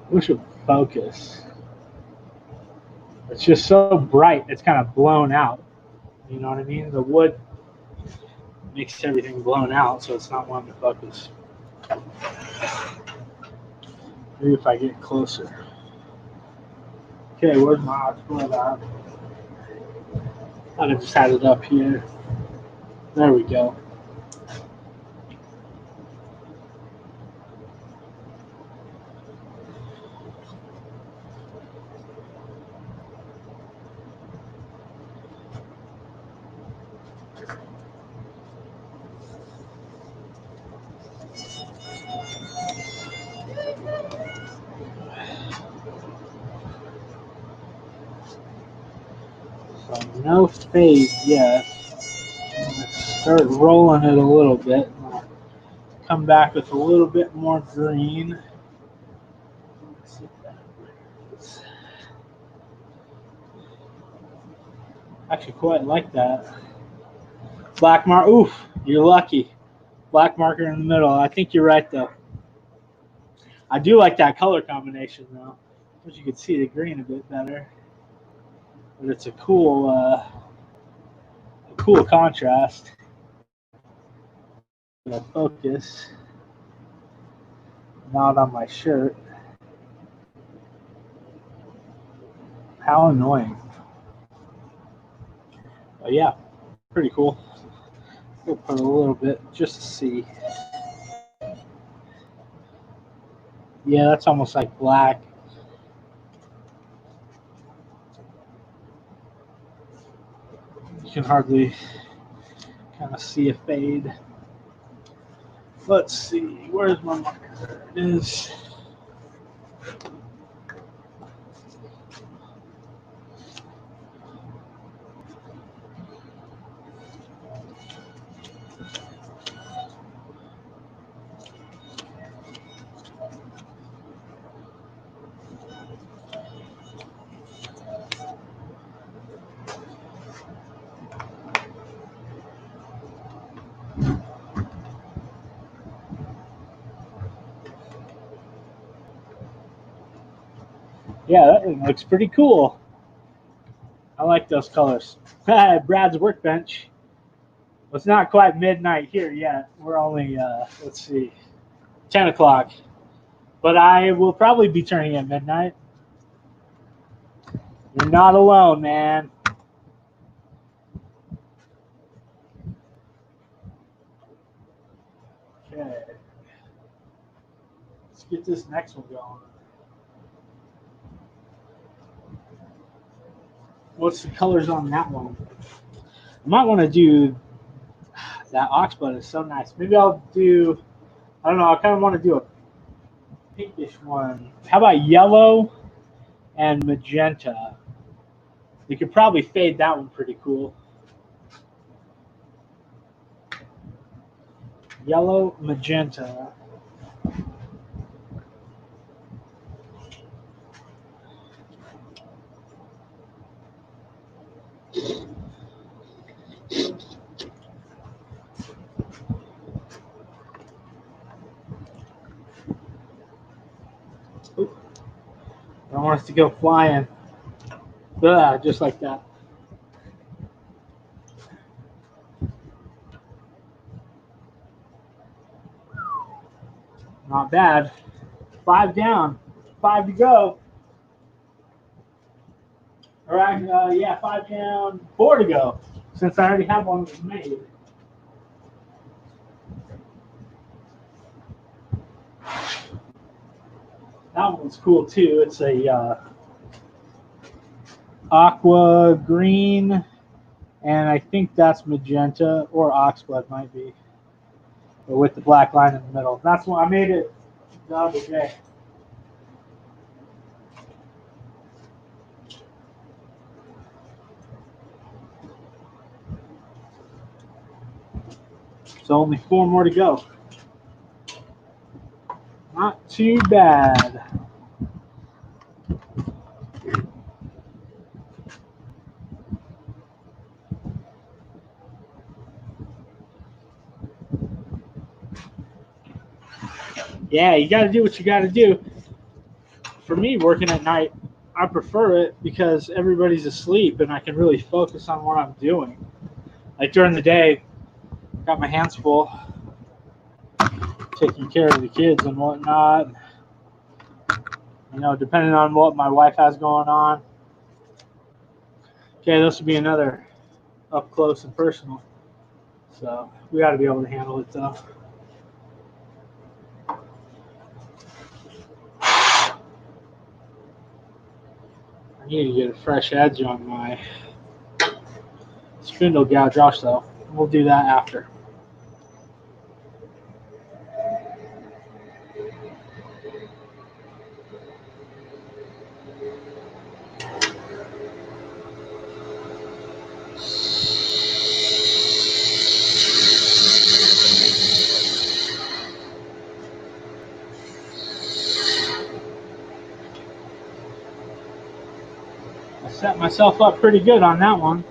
Wish it would focus. It's just so bright, it's kind of blown out. You know what I mean? The wood makes everything blown out, so it's not wanting to focus. Maybe if I get closer. Okay, where's my oxblood at? I just had it up here. There we go. So no fade yet. Let's start rolling it a little bit. Come back with a little bit more green. Actually, quite like that. Black mark. Oof, you're lucky. Black marker in the middle. I think you're right though. I do like that color combination though. Wish you could see the green a bit better. But it's a cool contrast. Focus. Not on my shirt. How annoying. But yeah, pretty cool. We'll put a little bit just to see. Yeah, that's almost like black. You can hardly kind of see a fade. Let's see, where's my marker? There it is. Yeah, that thing looks pretty cool. I like those colors. Brad's workbench. Well, it's not quite midnight here yet. We're only, let's see, 10 o'clock. But I will probably be turning at midnight. You're not alone, man. Okay. Let's get this next one going. What's the colors on that one? I might want to do that oxblood is so nice. Maybe I'll do, I don't know, I kind of want to do a pinkish one. How about yellow and magenta. You could probably fade that one pretty cool. Yellow, magenta. Oop. I don't want us to go flying. Just like that. Not bad. 5 down. 5 to go. All right, 5 down, 4 to go. Since I already have one made. That one's cool too. It's a aqua green, and I think that's magenta or oxblood might be, but with the black line in the middle. That's why I made it the other day. So only 4 more to go. Not too bad. Yeah, you got to do what you got to do. For me, working at night, I prefer it because everybody's asleep and I can really focus on what I'm doing. Like during the day, got my hands full, taking care of the kids and whatnot. You know, depending on what my wife has going on. Okay, this will be another up close and personal. So we got to be able to handle it though. I need to get a fresh edge on my spindle gouge also. We'll do that after. I set myself up pretty good on that one.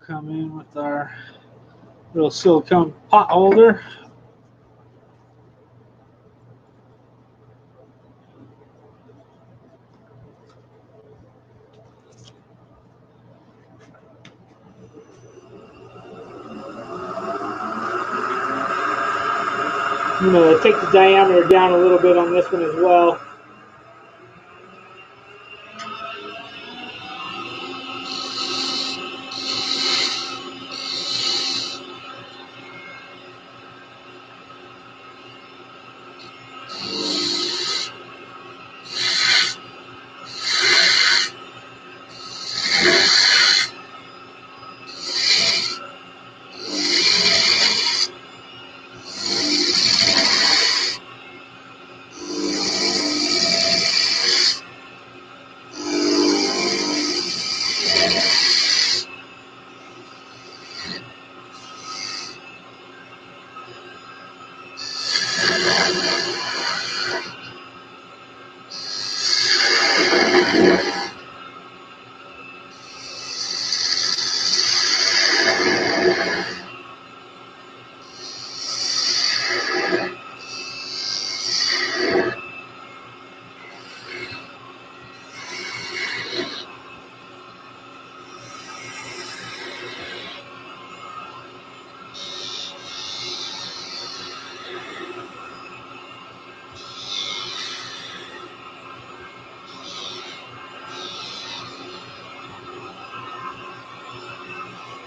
Come in with our little silicone pot holder. I'm going to take the diameter down a little bit on this one as well.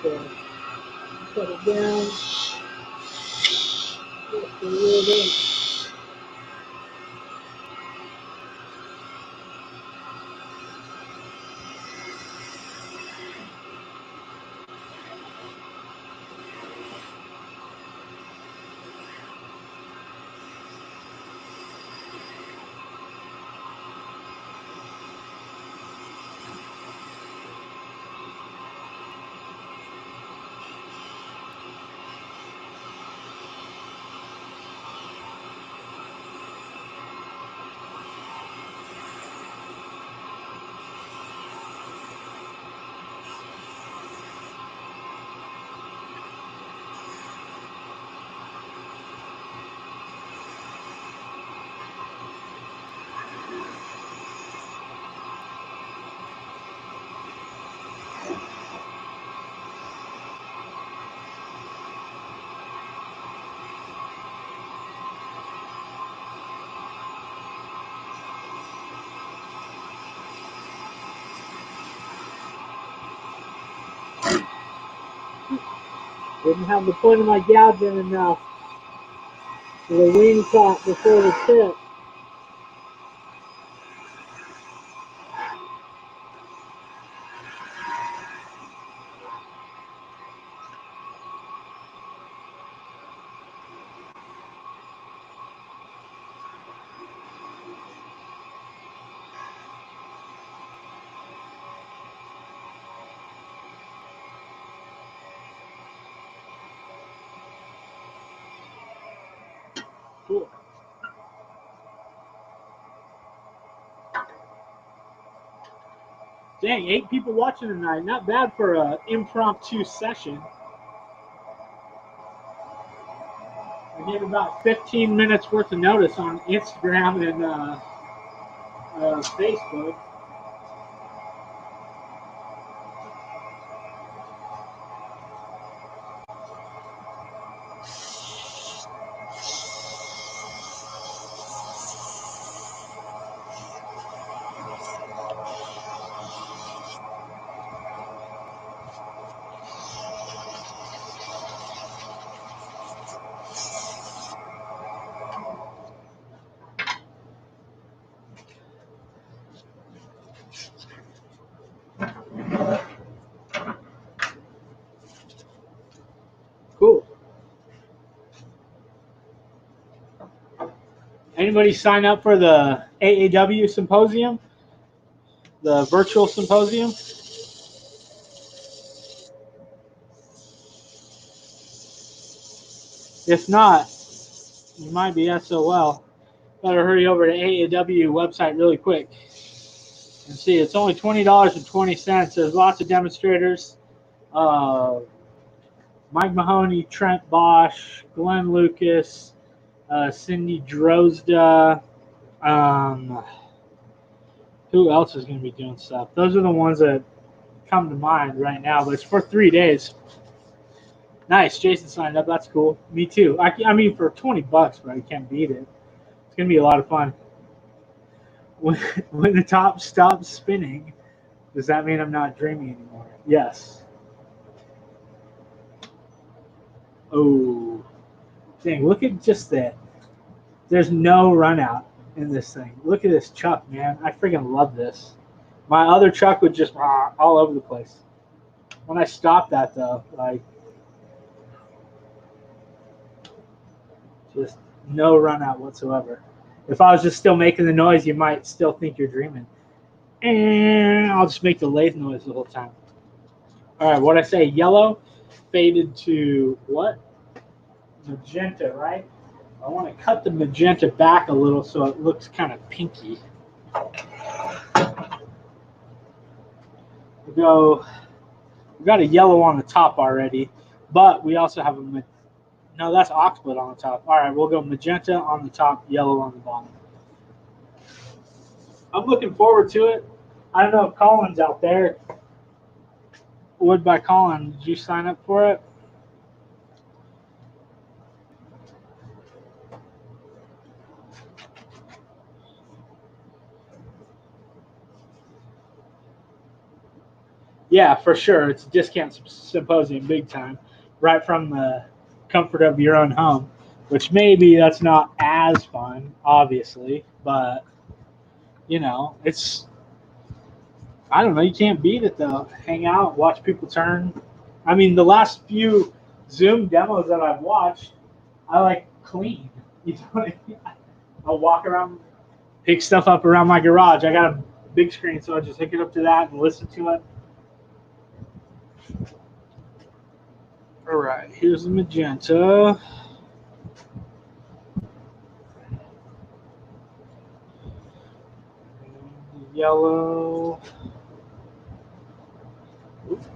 So, put it down just a little bit. Didn't have the point of my gouge in enough for the wing top before the tip. Cool. Dang, 8 people watching tonight. Not bad for an impromptu session. I gave about 15 minutes worth of notice on Instagram and Facebook. Cool. Anybody sign up for the AAW symposium? The virtual symposium? If not, you might be SOL. Better hurry over to AAW website really quick and see. It's only $20.20. There's lots of demonstrators. Mike Mahoney, Trent Bosch, Glenn Lucas, Cindy Drozda. Who else is going to be doing stuff? Those are the ones that come to mind right now, but it's for 3 days. Nice. Jason signed up. That's cool. Me too. I mean, for $20, bro, you can't beat it. It's going to be a lot of fun. When the top stops spinning, does that mean I'm not dreaming anymore? Yes. Oh, dang. Look at just that. There's no run out in this thing. Look at this chuck, man. I freaking love this. My other chuck would just all over the place. When I stopped that, though, like, just no run out whatsoever. If I was just still making the noise, you might still think you're dreaming. And I'll just make the lathe noise the whole time. All right, what I say? Yellow faded to what? Magenta, right? I want to cut the magenta back a little so it looks kind of pinky. We got a yellow on the top already, but we also have no, that's oxblood on the top. All right, we'll go magenta on the top, yellow on the bottom. I'm looking forward to it. I don't know if Colin's out there. Wood by Colin, did you sign up for it? Yeah, for sure. It's a discount symposium big time, right from the comfort of your own home, which maybe that's not as fun, obviously, but, you know, it's, I don't know, you can't beat it, though. Hang out, watch people turn. I mean, the last few Zoom demos that I've watched, I like clean. You know, I'll walk around, pick stuff up around my garage. I got a big screen, so I just hook it up to that and listen to it. All right, here's the magenta. Yellow. Oops,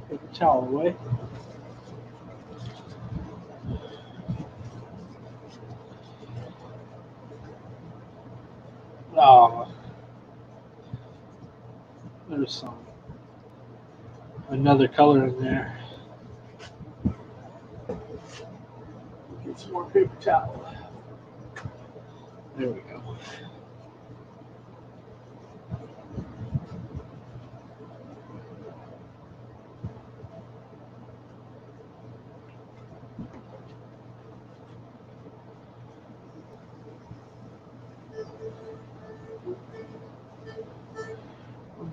put the towel away. Oh, there's another color in there. Get some more paper towel. There we go.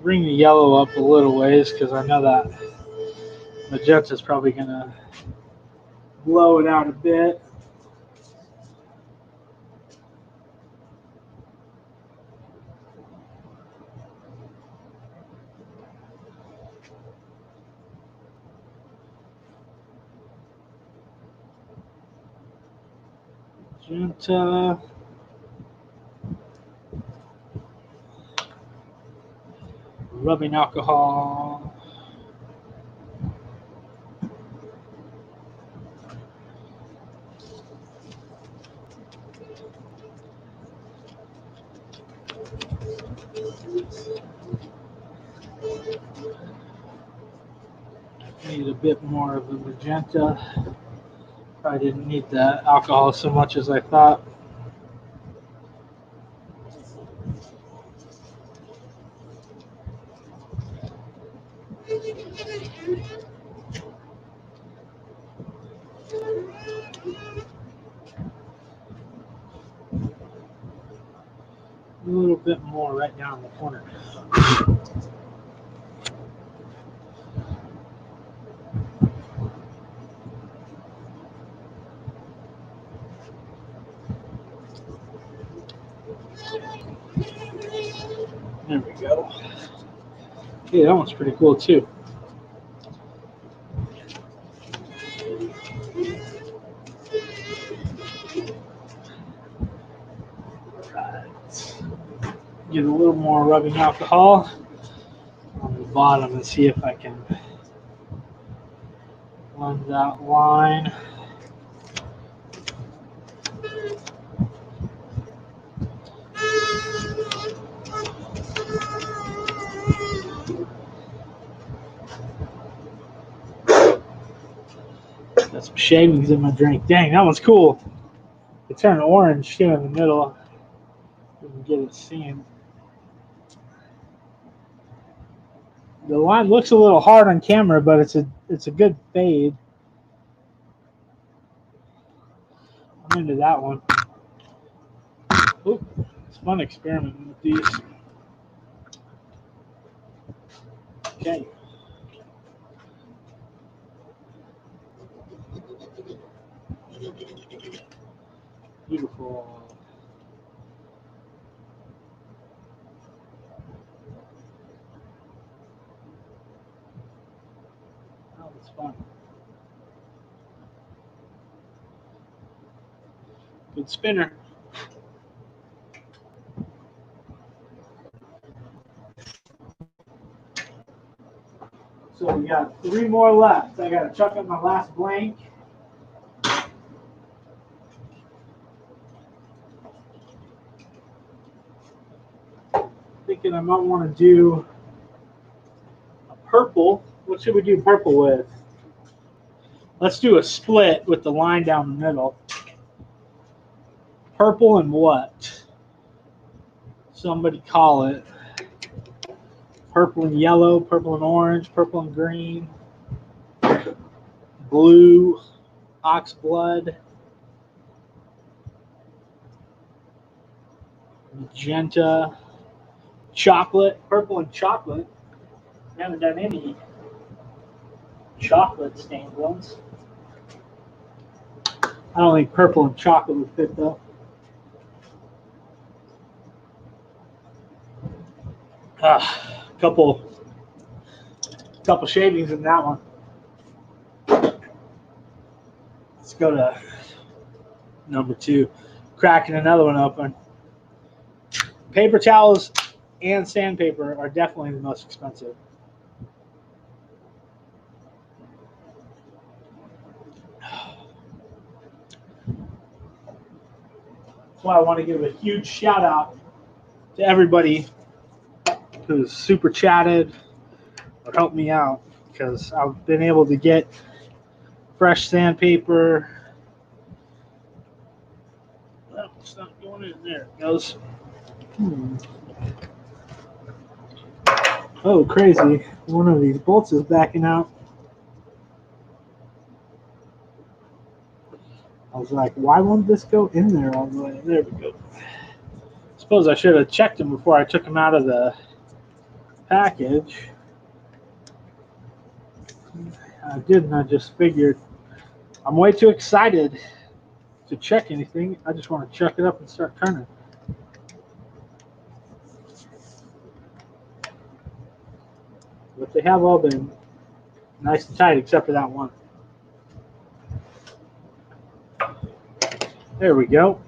bring the yellow up a little ways because I know that magenta is probably going to blow it out a bit. Magenta. Rubbing alcohol. Need a bit more of the magenta. Probably didn't need the alcohol so much as I thought. A little bit more right down the corner. There we go. Hey, that one's pretty cool too. Right. Get a little more rubbing alcohol on the bottom and see if I can blend that line. Got some shavings in my drink. Dang, that one's cool. It turned orange too in the middle. You can get it seen. The line looks a little hard on camera, but it's a good fade. I'm into that one. Oop, it's fun experimenting with these. Okay. Beautiful. That was fun. Good spinner. So we got 3 more left. I got to chuck up my last blank. Thinking I might want to do a purple. What should we do purple with? Let's do a split with the line down the middle. Purple and what? Somebody call it. Purple and yellow, purple and orange, purple and green, blue, ox blood, magenta, chocolate, purple and chocolate. I haven't done any chocolate stained ones. I don't think purple and chocolate would fit though. Couple shavings in that one. Let's go to number 2. Cracking another one open. Paper towels and sandpaper are definitely the most expensive. That's why I want to give a huge shout out to everybody who's super chatted or helped me out, because I've been able to get fresh sandpaper. Well, it's not going in there. It goes. Oh, crazy. One of these bolts is backing out. I was like, why won't this go in there all the way? There we go. Suppose I should have checked them before I took them out of the package. I didn't. I just figured I'm way too excited to check anything. I just want to chuck it up and start turning. But they have all been nice and tight except for that one. There we go.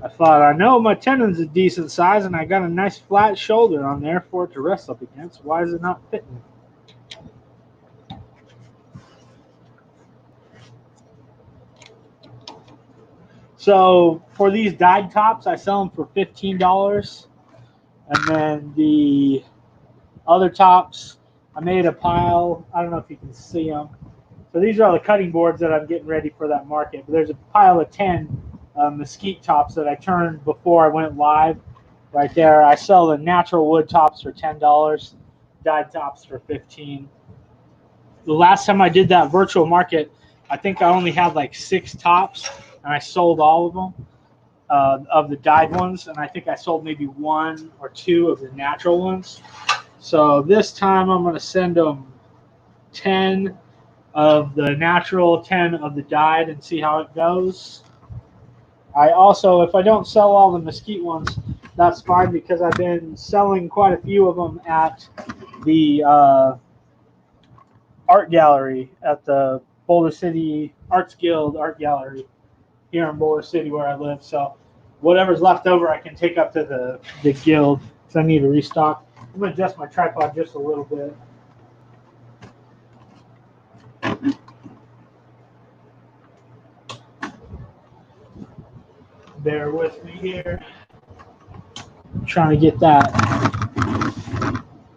I thought, I know my tendon's a decent size and I got a nice flat shoulder on there for it to rest up against. Why is it not fitting? So for these dyed tops, I sell them for $15. And then the other tops, I made a pile. I don't know if you can see them. So these are the cutting boards that I'm getting ready for that market. But there's a pile of 10 mesquite tops that I turned before I went live. Right there, I sell the natural wood tops for $10, dyed tops for $15. The last time I did that virtual market, I think I only had like 6 tops, and I sold all of them of the dyed ones, and I think I sold maybe 1 or 2 of the natural ones. So this time I'm going to send them 10 of the natural, 10 of the dyed, and see how it goes. I also, if I don't sell all the mesquite ones, that's fine because I've been selling quite a few of them at the art gallery at the Boulder City Arts Guild Art Gallery here in Boulder City where I live. So whatever's left over I can take up to the guild because I need to restock. I'm going to adjust my tripod just a little bit. Bear with me here. I'm trying to get that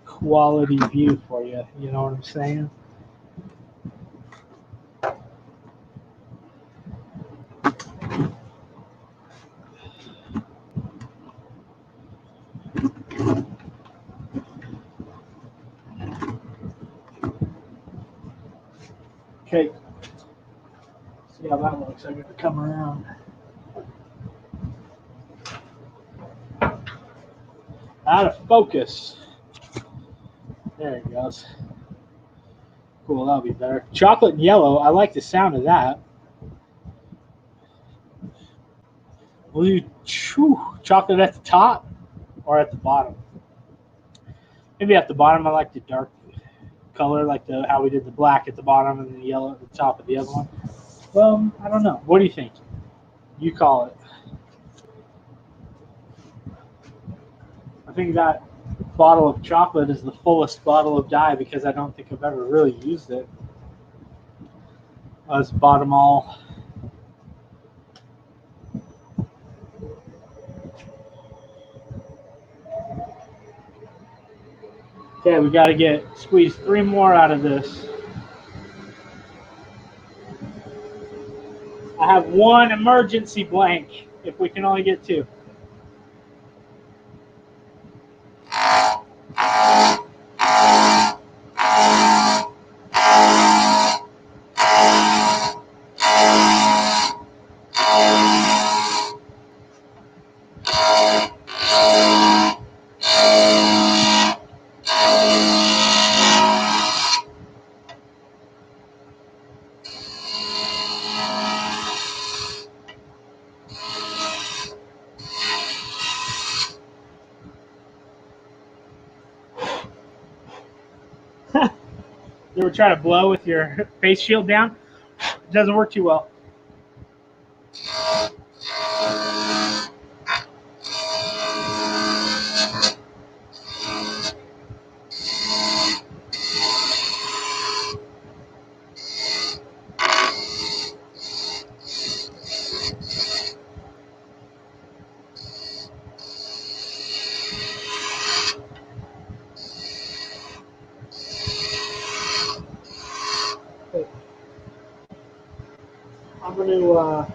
quality view for you. You know what I'm saying? Okay. See how that looks. I'm going to come around. Out of focus. There it goes. Cool, that'll be better. Chocolate and yellow. I like the sound of that. Will you chocolate at the top or at the bottom? Maybe at the bottom. I like the dark color, like how we did the black at the bottom and the yellow at the top of the other one. Well, I don't know. What do you think? You call it. I think that bottle of chocolate is the fullest bottle of dye because I don't think I've ever really used it. Let's bottom all. Okay, we got to squeeze 3 more out of this. I have 1 emergency blank if we can only get 2. You ever try to blow with your face shield down? It doesn't work too well. I'm going to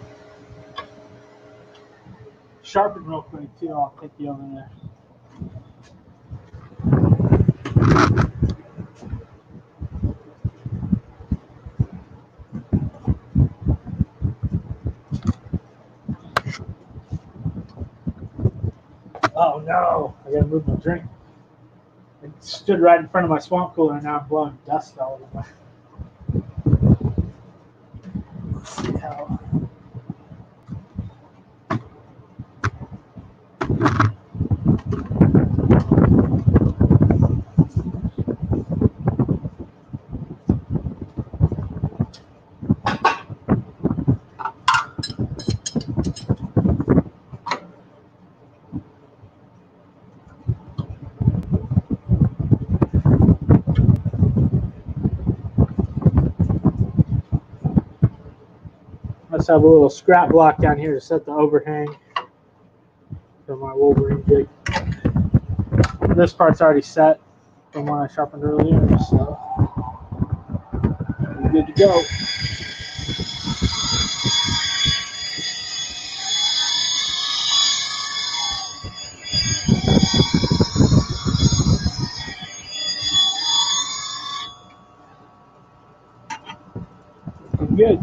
sharpen real quick, too. I'll take you over there. Oh, no. I got to move my drink. stood right in front of my swamp cooler and now I'm blowing dust all over my. Let's see how. Let's have a little scrap block down here to set the overhang for my Wolverine jig. This part's already set from when I sharpened earlier, so we're good to go. Good.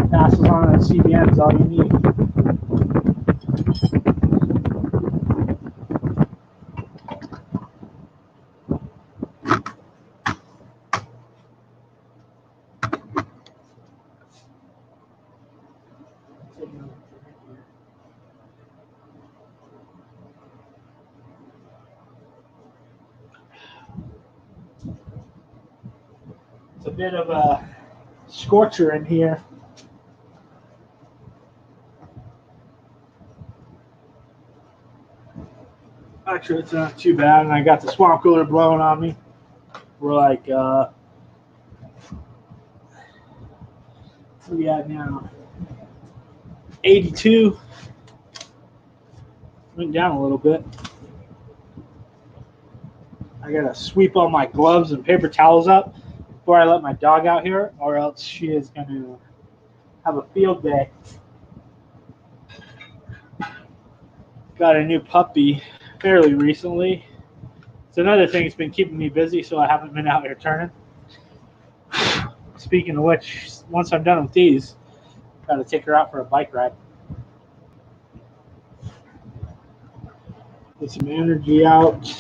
Passes on at CBN is all you need. It's a bit of a scorcher in here. Actually, it's not too bad, and I got the swamp cooler blowing on me. We're like, what are we at now? 82. Went down a little bit. I gotta sweep all my gloves and paper towels up before I let my dog out here, or else she is gonna have a field day. Got a new puppy fairly recently. It's another thing that's been keeping me busy, so I haven't been out here turning. Speaking of which, once I'm done with these, gotta take her out for a bike ride. Get some energy out.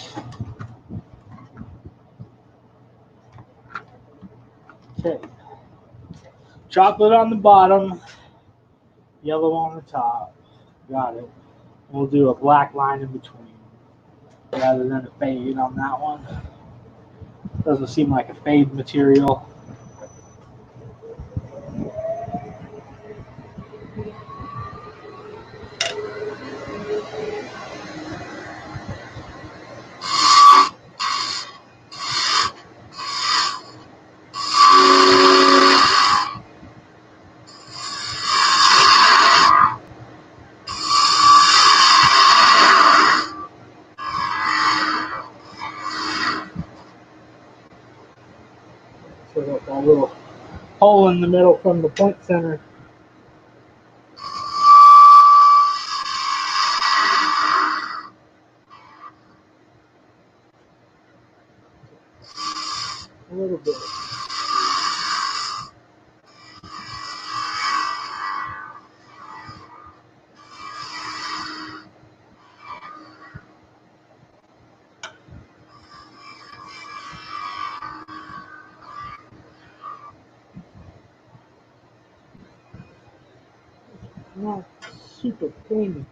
Okay. Chocolate on the bottom, yellow on the top. Got it. We'll do a black line in between rather than a fade on that one. Doesn't seem like a fade material. So got that little hole in the middle from the point center. A little bit. Not super clean.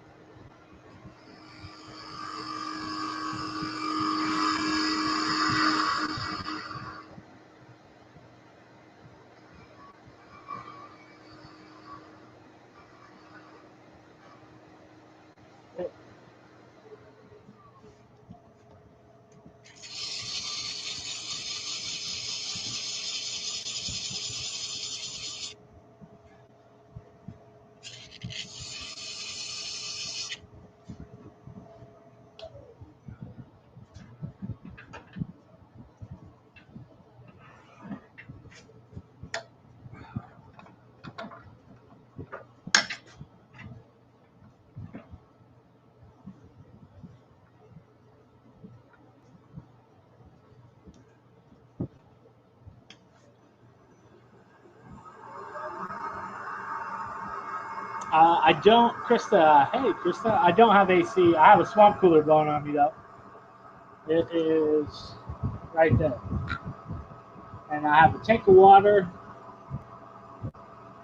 I don't, Krista. Hey, Krista. I don't have AC. I have a swamp cooler blowing on me though. It is right there. And I have a tank of water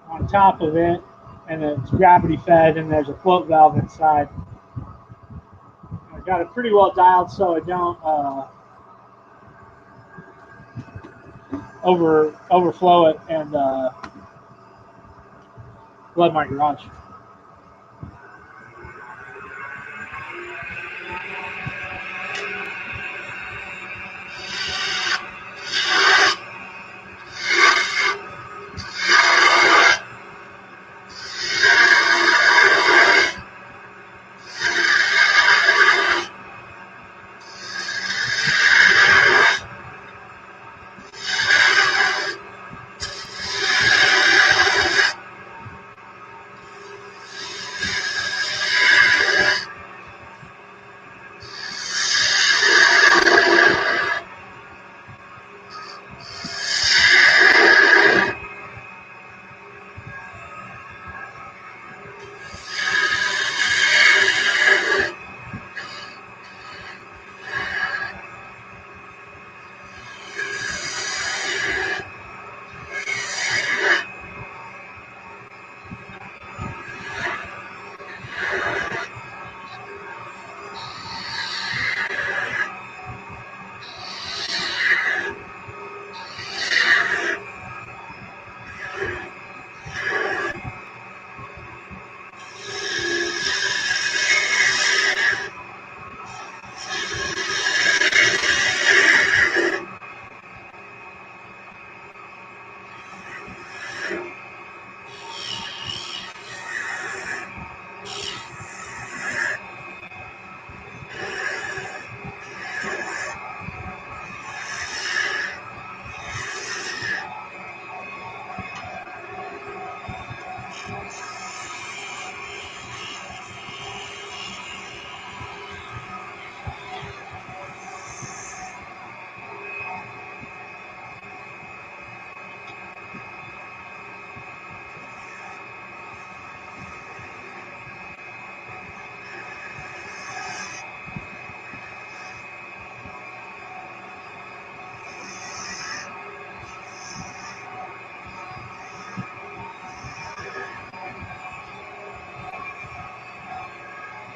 on top of it, and it's gravity fed, and there's a float valve inside. I got it pretty well dialed so I don't overflow it and flood my garage.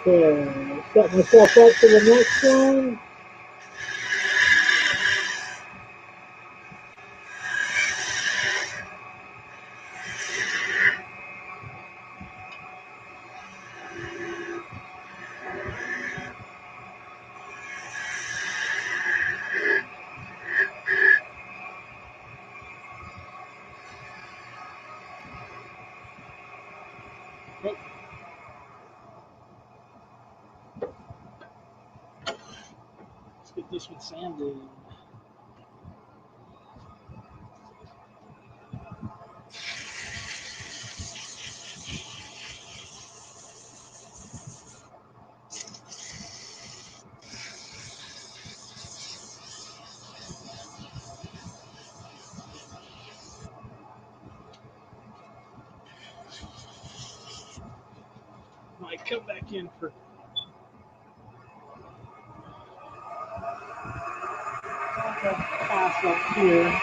Okay, set myself up for the next one. Okay. Let's get this one sanded. Might come back in for pass up here.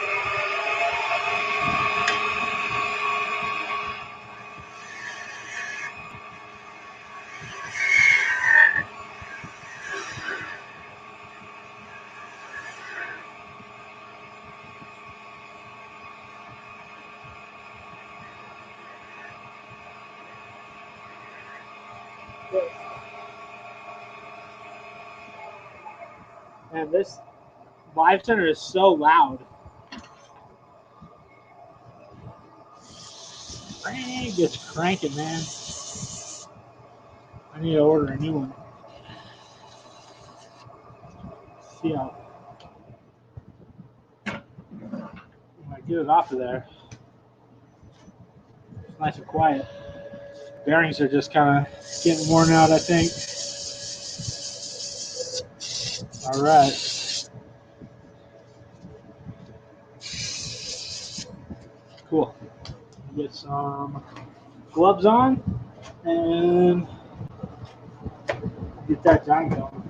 And this live center is so loud. It gets cranking, man. I need to order a new one. See how I get it off of there. It's nice and quiet. Bearings are just kind of getting worn out, I think. All right. Cool. Get some gloves on and get that giant going.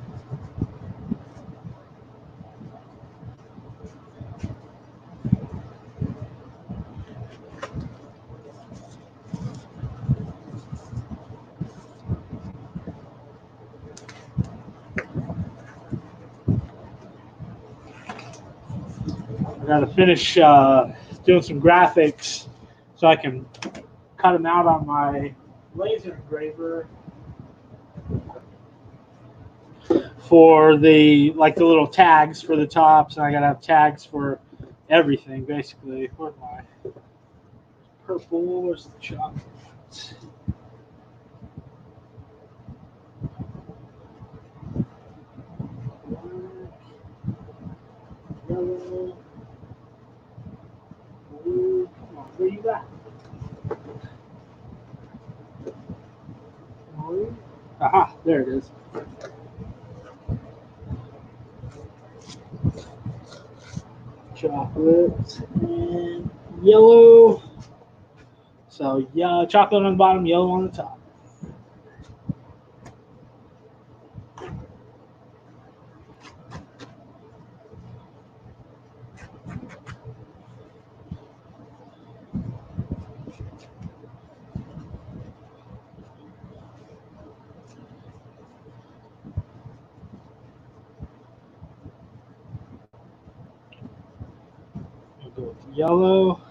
I got to finish doing some graphics so I can cut them out on my laser engraver for the little tags for the tops, and I got to have tags for everything basically. Where's my purple? Where's the chocolate? Yellow, blue. Come on, where you at? Aha, there it is. Chocolate and yellow. So yeah, chocolate on the bottom, yellow on the top. I'll go with yellow.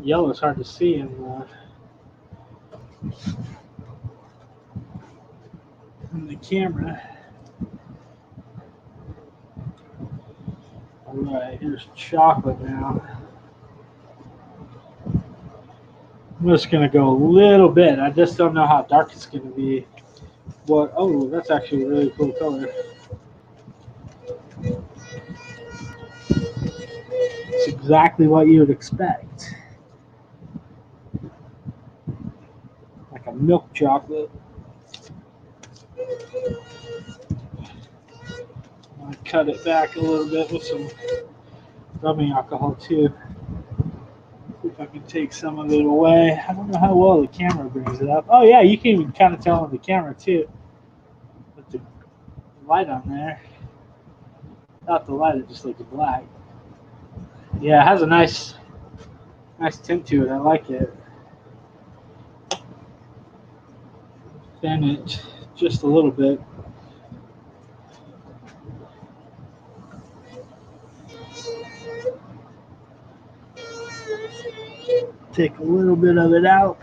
Yellow is hard to see in the camera. All right, here's chocolate now. I'm just gonna go a little bit. I just don't know how dark it's gonna be. What? Oh, that's actually a really cool color. It's exactly what you would expect, like a milk chocolate. I cut it back a little bit with some rubbing alcohol too. See if I can take some of it away. I don't know how well the camera brings it up. Oh yeah, you can even kind of tell on the camera too. With the light on there. Without the light, it just looks black. Yeah, it has a nice tint to it. I like it. Thin it just a little bit. Take a little bit of it out.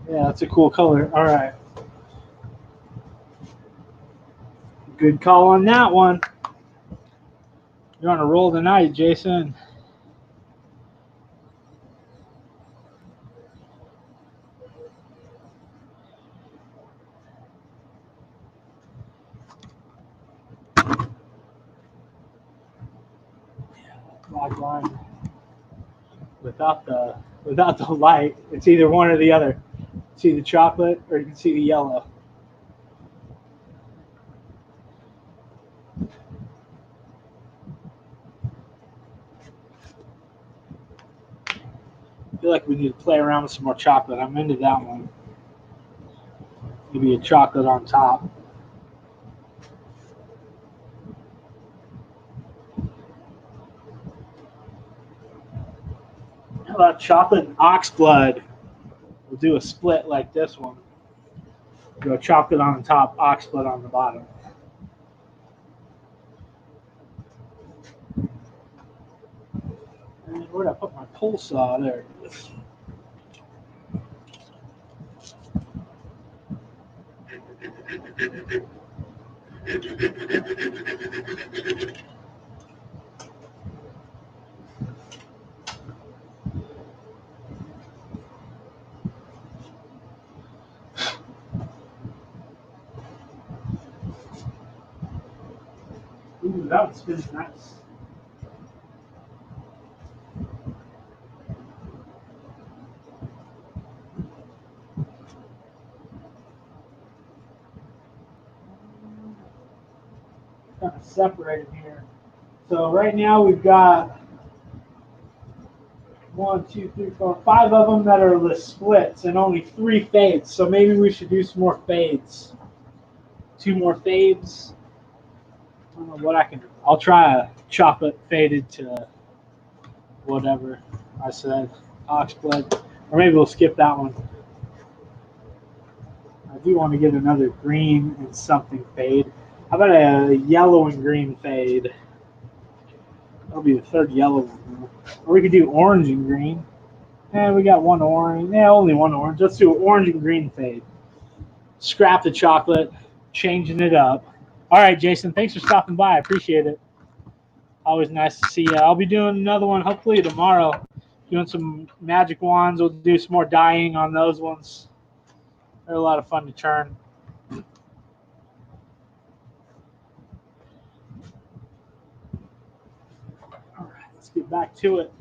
Yeah, that's a cool color. All right. Good call on that one. You're on a roll tonight, Jason. Black line. Without the light, it's either one or the other. See the chocolate or you can see the yellow. I feel like we need to play around with some more chocolate. I'm into that one. Maybe a chocolate on top. How about chocolate and ox blood? We'll do a split like this one. Go chocolate on the top, ox blood on the bottom. And where'd I put my pull saw? There it is. Ooh, that one spins nice. Kind of separated here. So right now we've got 1, 2, 3, 4, 5 of them that are the splits and only 3 fades. So maybe we should do some more fades. 2 more fades. I don't know what I can do. I'll try a chocolate faded to whatever I said, oxblood, or maybe we'll skip that one. I do want to get another green and something fade. How about a yellow and green fade? That'll be the third yellow one. Or we could do orange and green. We got one orange. Only one orange. Let's do orange and green fade. Scrap the chocolate, changing it up. All right, Jason, thanks for stopping by. I appreciate it. Always nice to see you. I'll be doing another one hopefully tomorrow. Doing some magic wands. We'll do some more dyeing on those ones. They're a lot of fun to turn. All right, let's get back to it.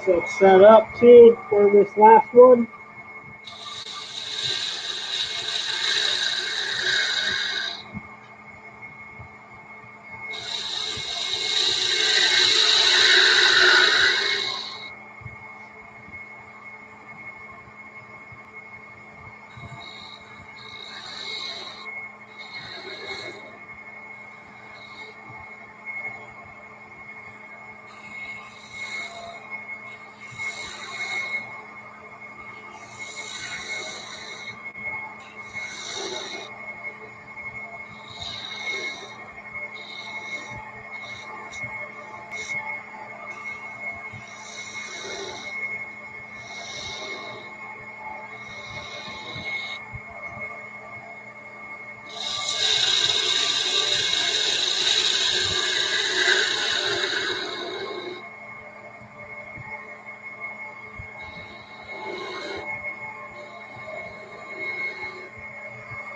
So set up too for this last one.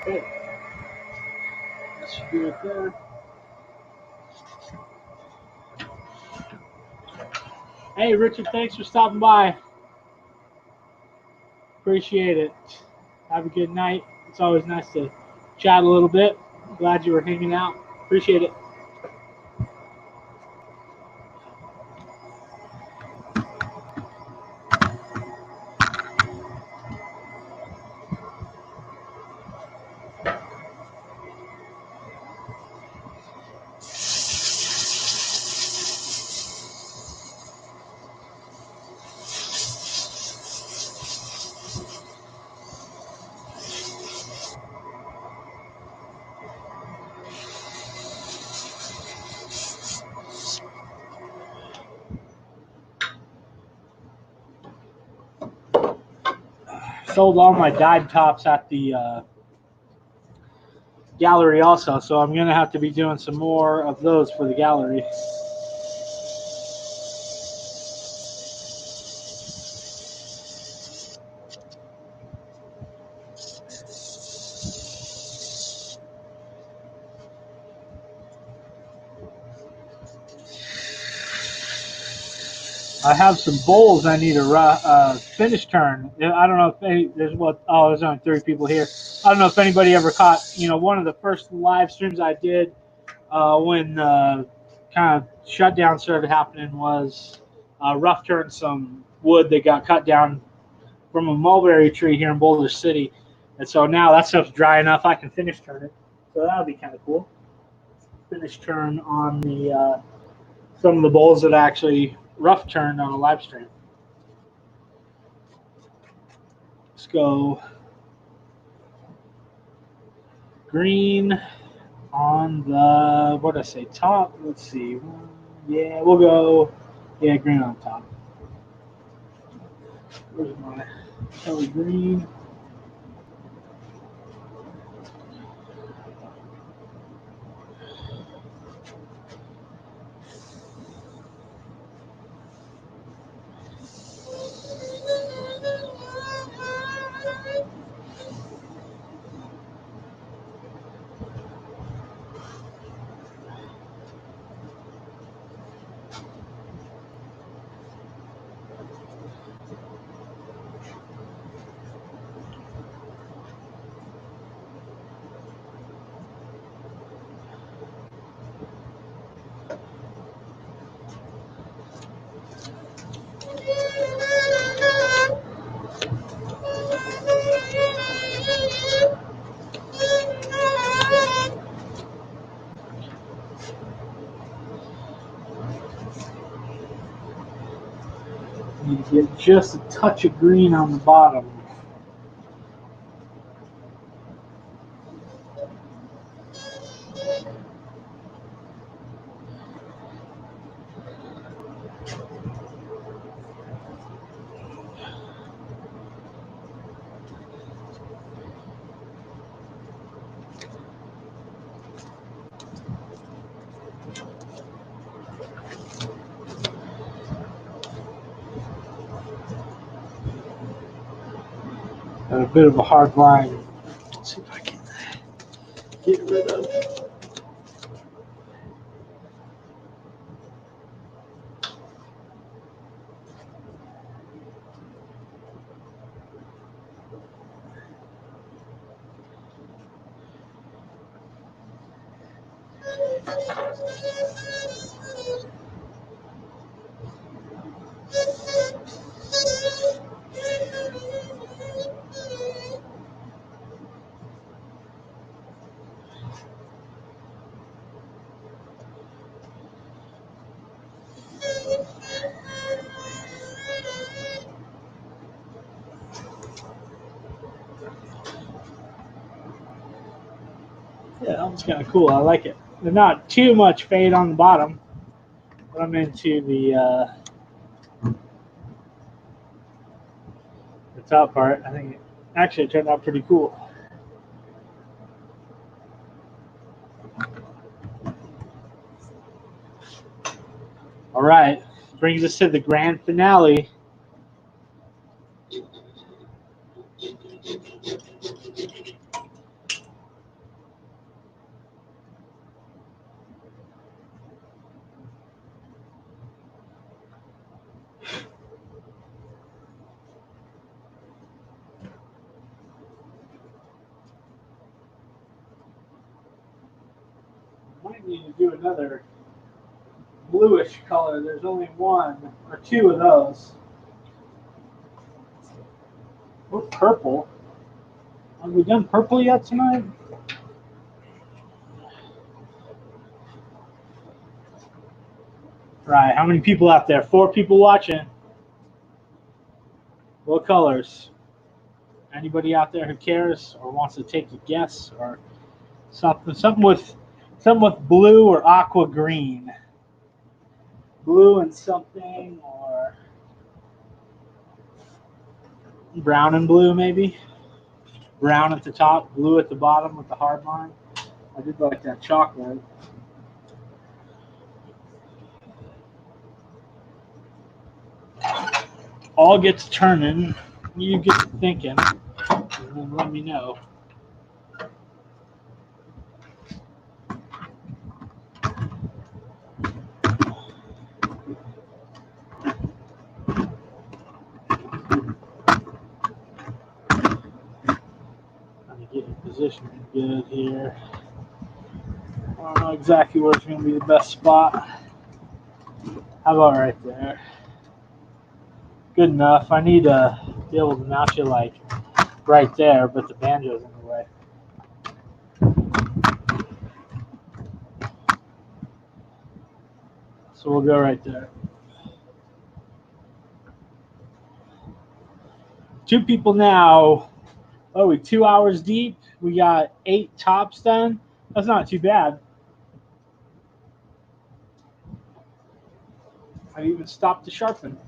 Okay. That should do it there. Hey, Richard, thanks for stopping by. Appreciate it. Have a good night. It's always nice to chat a little bit. Glad you were hanging out. Appreciate it. Sold all my dyed tops at the gallery also, so I'm going to have to be doing some more of those for the gallery. I have some bowls I need to finish turn. I don't know if there's only 3 people here. I don't know if anybody ever caught, one of the first live streams I did when kind of shutdown started happening was rough turn some wood that got cut down from a mulberry tree here in Boulder City. And so now that stuff's dry enough I can finish turn it. So that'll be kind of cool. Finish turn on the some of the bowls that I actually rough turned on a live stream. Let's go green on the, what did I say, top? Let's see. Yeah, we'll go, green on top. Where's my color green? Need to get just a touch of green on the bottom. Got a bit of a hard line. Let's see if I can get rid of it. Yeah, that one's kind of cool. I like it. There's not too much fade on the bottom, but I'm into the top part. I think it turned out pretty cool. All right, brings us to the grand finale. might need to do another bluish color. There's only one or two of those. Or purple. Have we done purple yet tonight? Right, how many people out there? 4 people watching. What colors? Anybody out there who cares or wants to take a guess or something? Something with blue or aqua green. Blue and something, or brown and blue maybe. Brown at the top, blue at the bottom with the hard line. I did like that chocolate. All gets turning. You get to thinking, and then let me know. Trying to get your position good here. I don't know exactly where it's going to be the best spot. How about right there? Good enough. I need to be able to mount you like right there, but the banjo's in the way. So we'll go right there. 2 people now. Oh, we 2 hours deep. We got 8 tops done. That's not too bad. I even stopped to sharpen.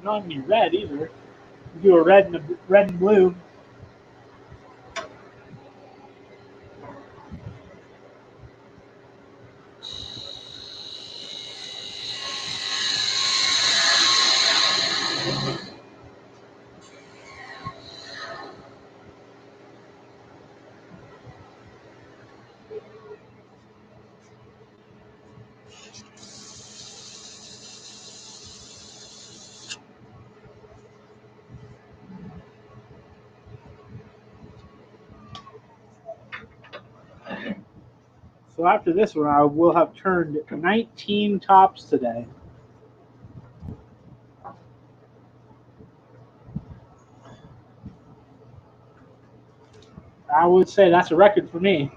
Not any red either. We do a red and blue. So after this one, I will have turned 19 tops today. I would say that's a record for me.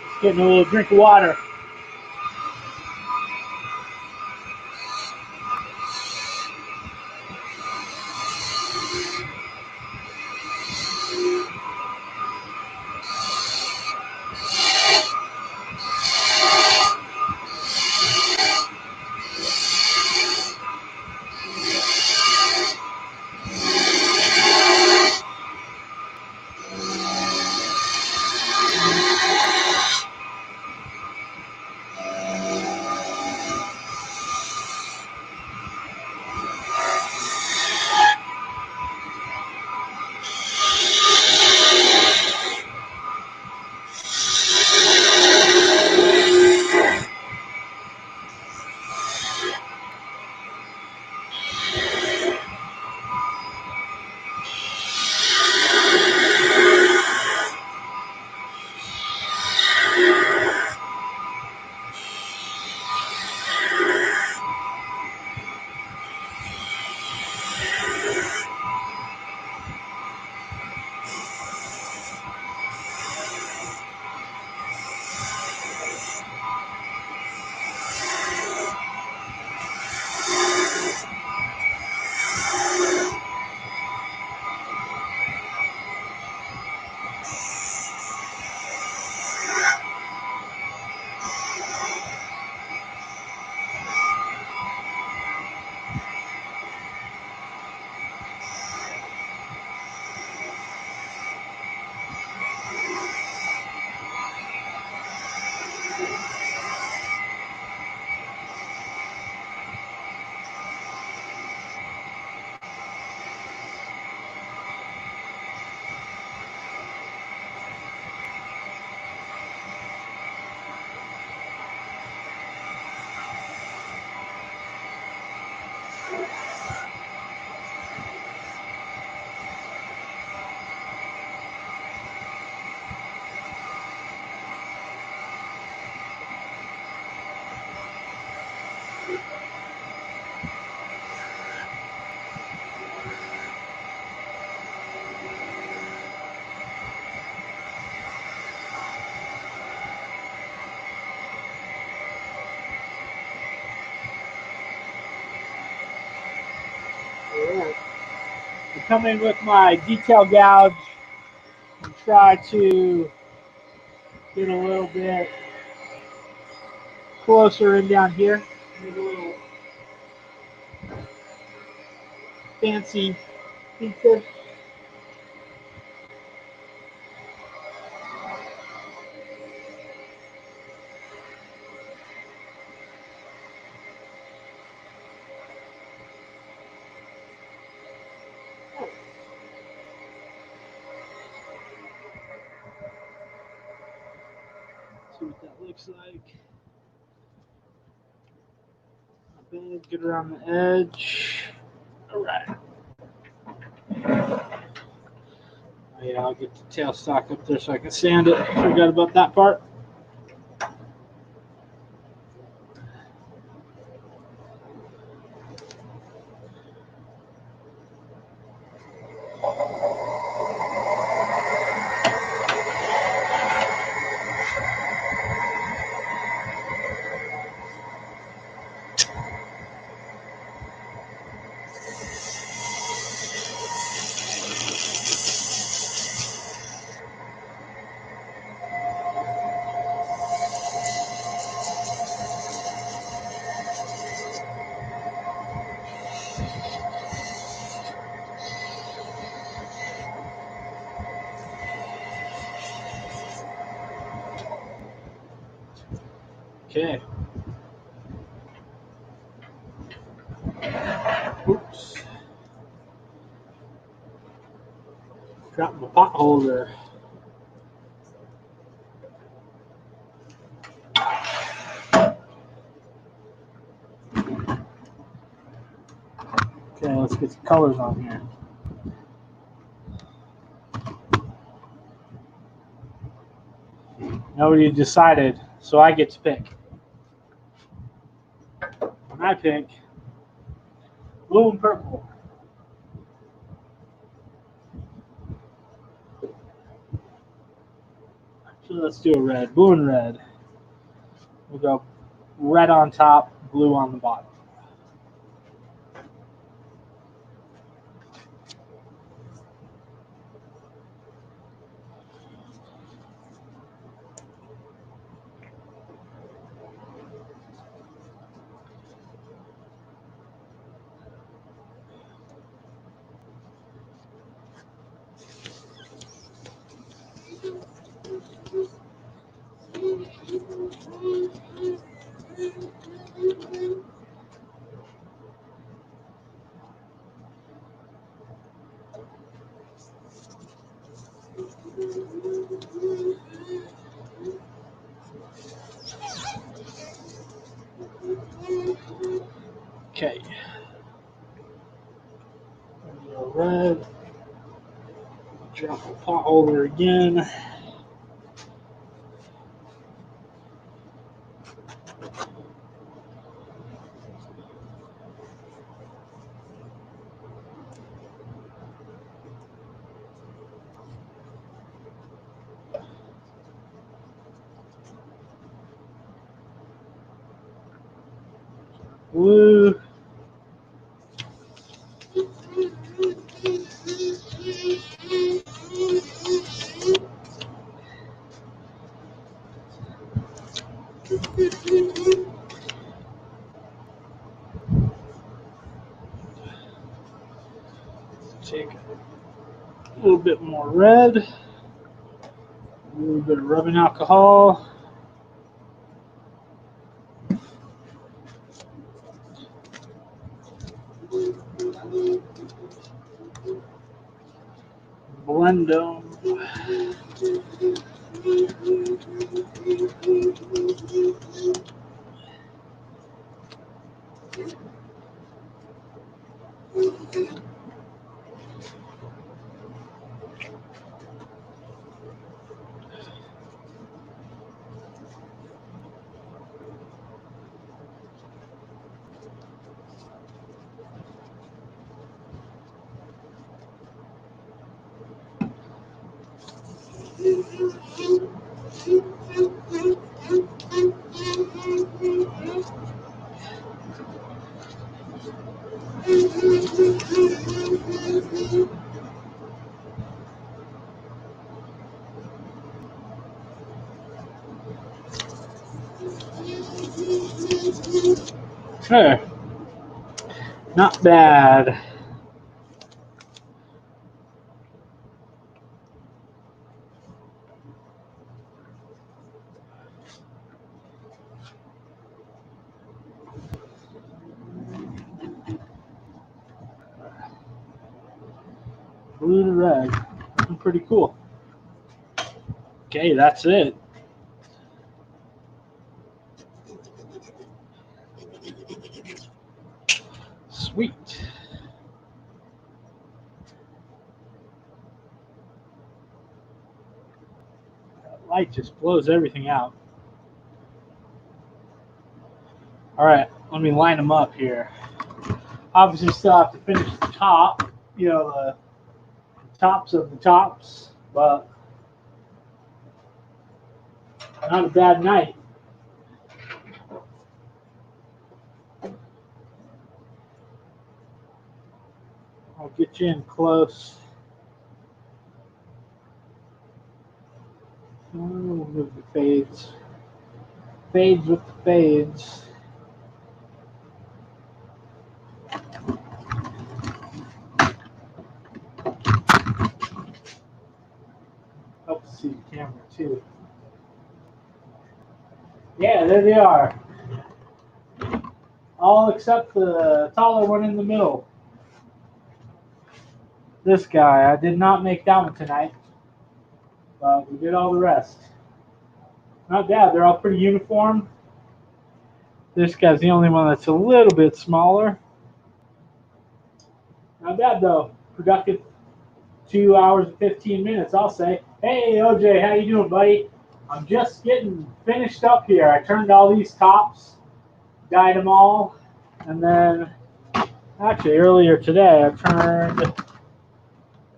Just getting a little drink of water. I come in with my detail gouge and try to get a little bit closer in down here. Get a little fancy feature. See what that looks like. Bend, get around the edge. All right. Oh, yeah, I'll get the tailstock up there so I can sand it. Forgot about that part. Okay. Oops. Dropped my pot holder. Okay, let's get some colors on here. Nobody decided, so I get to pick. And I pick blue and purple. So let's do a red. Blue and red. We'll go red on top, blue on the bottom. Okay. Red. Drop the pot holder again. Blue. Take a little bit more red. A little bit of rubbing alcohol. Blend them. Sure. Not bad. Blue to red. Pretty cool. Okay, that's it. Sweet. That light just blows everything out. All right, let me line them up here. Obviously, still have to finish the top, the tops of the tops, but not a bad night. I'll get you in close. We'll move the fades. Fades with the fades. Help to see the camera too. Yeah, there they are. All except the taller one in the middle. This guy, I did not make that one tonight, but we did all the rest. Not bad, they're all pretty uniform. This guy's the only one that's a little bit smaller. Not bad though, productive 2 hours and 15 minutes, I'll say. Hey OJ, how you doing, buddy? I'm just getting finished up here. I turned all these tops, dyed them all, and then actually earlier today I turned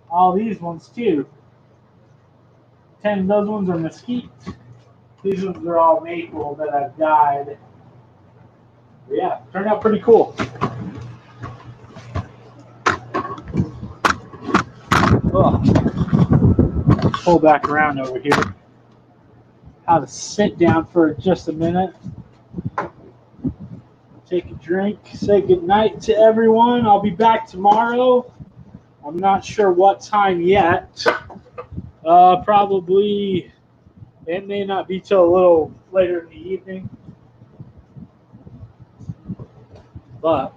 all these ones too. 10 of those ones are mesquite. These ones are all maple that I've dyed. But yeah, turned out pretty cool. Pull back around over here. How to sit down for just a minute. Take a drink. Say goodnight to everyone. I'll be back tomorrow. I'm not sure what time yet. Probably, it may not be till a little later in the evening. But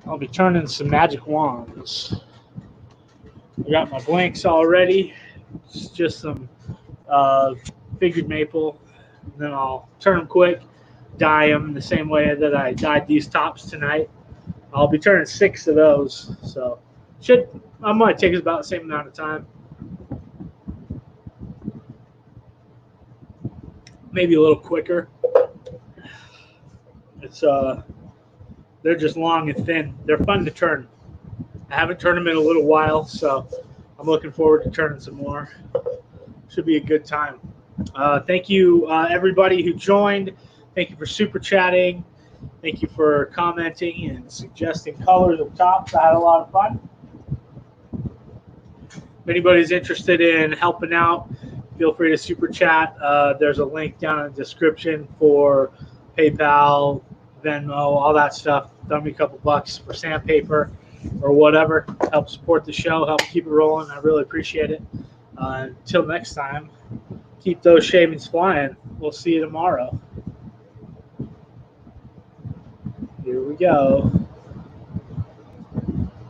I'll be turning some magic wands. I got my blanks already. It's just some figured maple. And then I'll turn them quick, dye them the same way that I dyed these tops tonight. I'll be turning 6 of those. So I might take us about the same amount of time. Maybe a little quicker. It's they're just long and thin. They're fun to turn. I haven't turned them in a little while, so I'm looking forward to turning some more. Should be a good time. Thank you, everybody who joined. Thank you for super chatting. Thank you for commenting and suggesting colors of tops. I had a lot of fun. If anybody's interested in helping out, feel free to super chat. There's a link down in the description for PayPal, Venmo, all that stuff. Throw me a couple bucks for sandpaper or whatever. Help support the show, help keep it rolling. I really appreciate it. Until next time, keep those shavings flying. We'll see you tomorrow. Here we go.